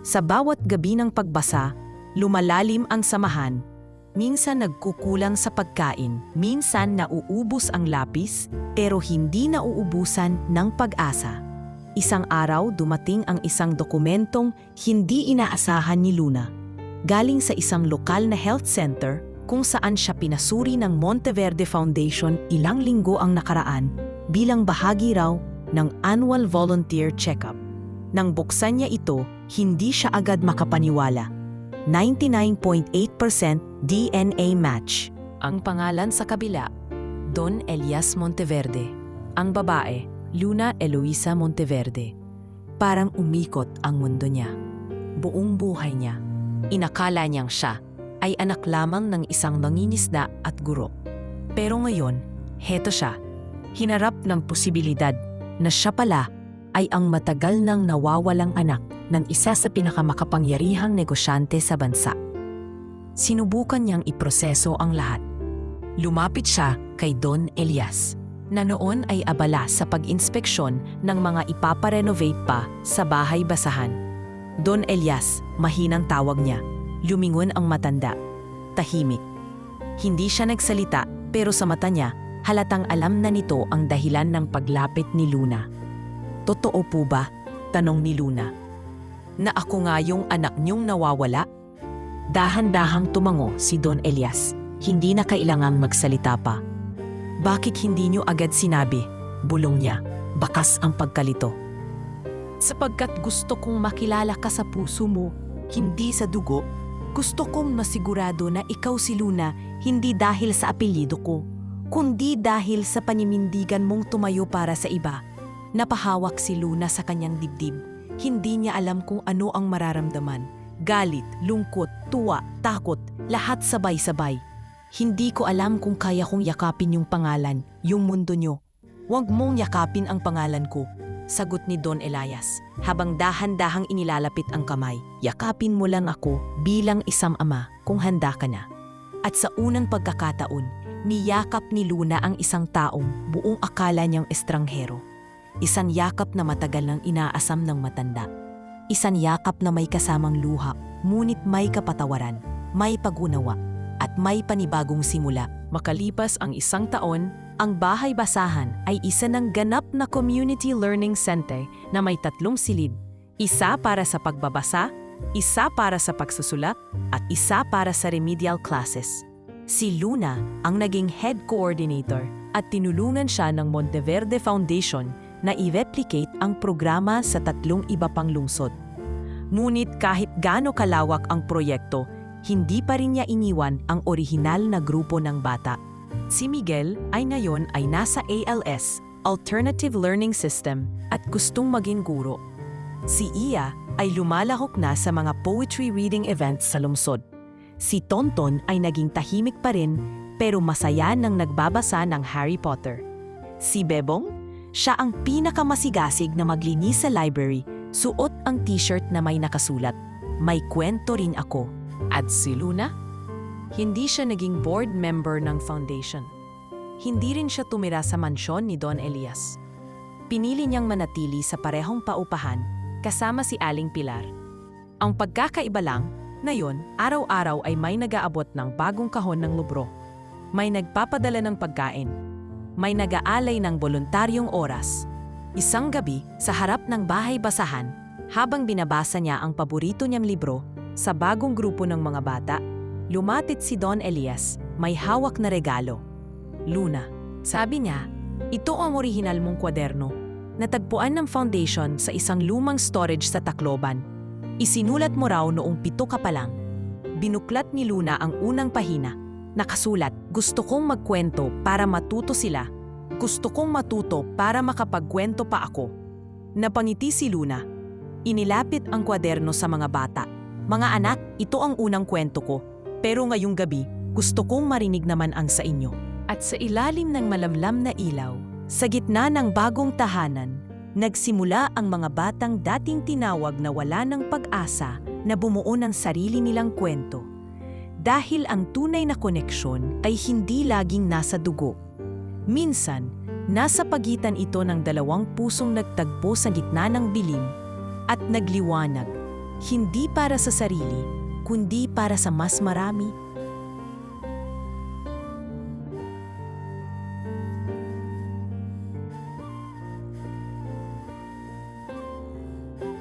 Sa bawat gabi ng pagbasa, lumalalim ang samahan. Minsan nagkukulang sa pagkain, minsan nauubos ang lapis, pero hindi nauubusan ng pag-asa. Isang araw dumating ang isang dokumentong hindi inaasahan ni Luna. Galing sa isang lokal na health center kung saan siya pinasuri ng Monteverde Foundation ilang linggo ang nakaraan bilang bahagi raw ng annual volunteer checkup. Nang buksan niya ito, hindi siya agad makapaniwala. 99.8% DNA match. Ang pangalan sa kabila, Don Elias Monteverde. Ang babae, Luna Eloisa Monteverde. Parang umikot ang mundo niya. Buong buhay niya, inakala niyang siya ay anak lamang ng isang nangingisda at guro. Pero ngayon, heto siya, hinarap ng posibilidad na siya pala ay ang matagal nang nawawalang anak ng isa sa pinakamakapangyarihang negosyante sa bansa. Sinubukan niyang iproseso ang lahat. Lumapit siya kay Don Elias, na noon ay abala sa pag-inspeksyon ng mga ipaparenovate pa sa bahay basahan. Don Elias, mahinang tawag niya. Lumingon ang matanda. Tahimik. Hindi siya nagsalita, pero sa mata niya, halatang alam na nito ang dahilan ng paglapit ni Luna. Totoo po ba? Tanong ni Luna. Na ako nga yung anak niyong nawawala? Dahan-dahang tumango si Don Elias. Hindi na kailangang magsalita pa. Bakit hindi niyo agad sinabi? Bulong niya. Bakas ang pagkalito. Sapagkat gusto kong makilala ka sa puso mo, hindi sa dugo. Gusto kong masigurado na ikaw si Luna hindi dahil sa apelyido ko, kundi dahil sa paninindigan mong tumayo para sa iba. Napahawak si Luna sa kanyang dibdib. Hindi niya alam kung ano ang mararamdaman. Galit, lungkot, tuwa, takot, lahat sabay-sabay. Hindi ko alam kung kaya kong yakapin yung pangalan, yung mundo nyo. Huwag mong yakapin ang pangalan ko, sagot ni Don Elias, habang dahan-dahang inilalapit ang kamay. Yakapin mo lang ako bilang isang ama kung handa ka na. At sa unang pagkakataon, niyakap ni Luna ang isang taong buong akala niyang estranghero. Isang yakap na matagal nang inaasam ng matanda. Isang yakap na may kasamang luha, ngunit may kapatawaran, may pag-unawa, at may panibagong simula. Makalipas ang isang taon, ang Bahay Basahan ay isa ng ganap na community learning center na may 3 silid. Isa para sa pagbabasa, isa para sa pagsusulat, at isa para sa remedial classes. Si Luna ang naging head coordinator at tinulungan siya ng Monteverde Foundation na i-replicate ang programa sa 3 iba pang lungsod. Ngunit kahit gaano kalawak ang proyekto, hindi pa rin niya iniwan ang orihinal na grupo ng bata. Si Miguel ay ngayon ay nasa ALS, Alternative Learning System, at gustong maging guro. Si Iya ay lumalahok na sa mga poetry reading events sa lungsod. Si Tonton ay naging tahimik pa rin pero masaya nang nagbabasa ng Harry Potter. Si Bebong, siya ang pinakamasigasig na maglinis sa library, suot ang t-shirt na may nakasulat, "May kwento rin ako." At si Luna? Hindi siya naging board member ng foundation. Hindi rin siya tumira sa mansyon ni Don Elias. Pinili niyang manatili sa parehong paupahan kasama si Aling Pilar. Ang pagkakaiba lang, ngayon, araw-araw ay may nag-aabot ng bagong kahon ng libro. May nagpapadala ng pagkain. May nag-aalay ng voluntaryong oras. Isang gabi, sa harap ng bahay basahan, habang binabasa niya ang paborito niyang libro sa bagong grupo ng mga bata, lumapit si Don Elias, may hawak na regalo. "Luna," sabi niya, "ito ang orihinal mong kwaderno. Natagpuan ng foundation sa isang lumang storage sa Tacloban. Isinulat mo raw noong 7 ka pa lang." Binuklat ni Luna ang unang pahina. Nakasulat, "Gusto kong magkwento para matuto sila. Gusto kong matuto para makapagkwento pa ako." Napangiti si Luna. Inilapit ang kwaderno sa mga bata. "Mga anak, ito ang unang kwento ko. Pero ngayong gabi, gusto kong marinig naman ang sa inyo." At sa ilalim ng malamlam na ilaw, sa gitna ng bagong tahanan, nagsimula ang mga batang dating tinawag na wala ng pag-asa na bumuo ng sarili nilang kwento. Dahil ang tunay na koneksyon ay hindi laging nasa dugo. Minsan, nasa pagitan ito ng dalawang pusong nagtagpo sa gitna ng dilim at nagliwanag, hindi para sa sarili, kundi para sa mas marami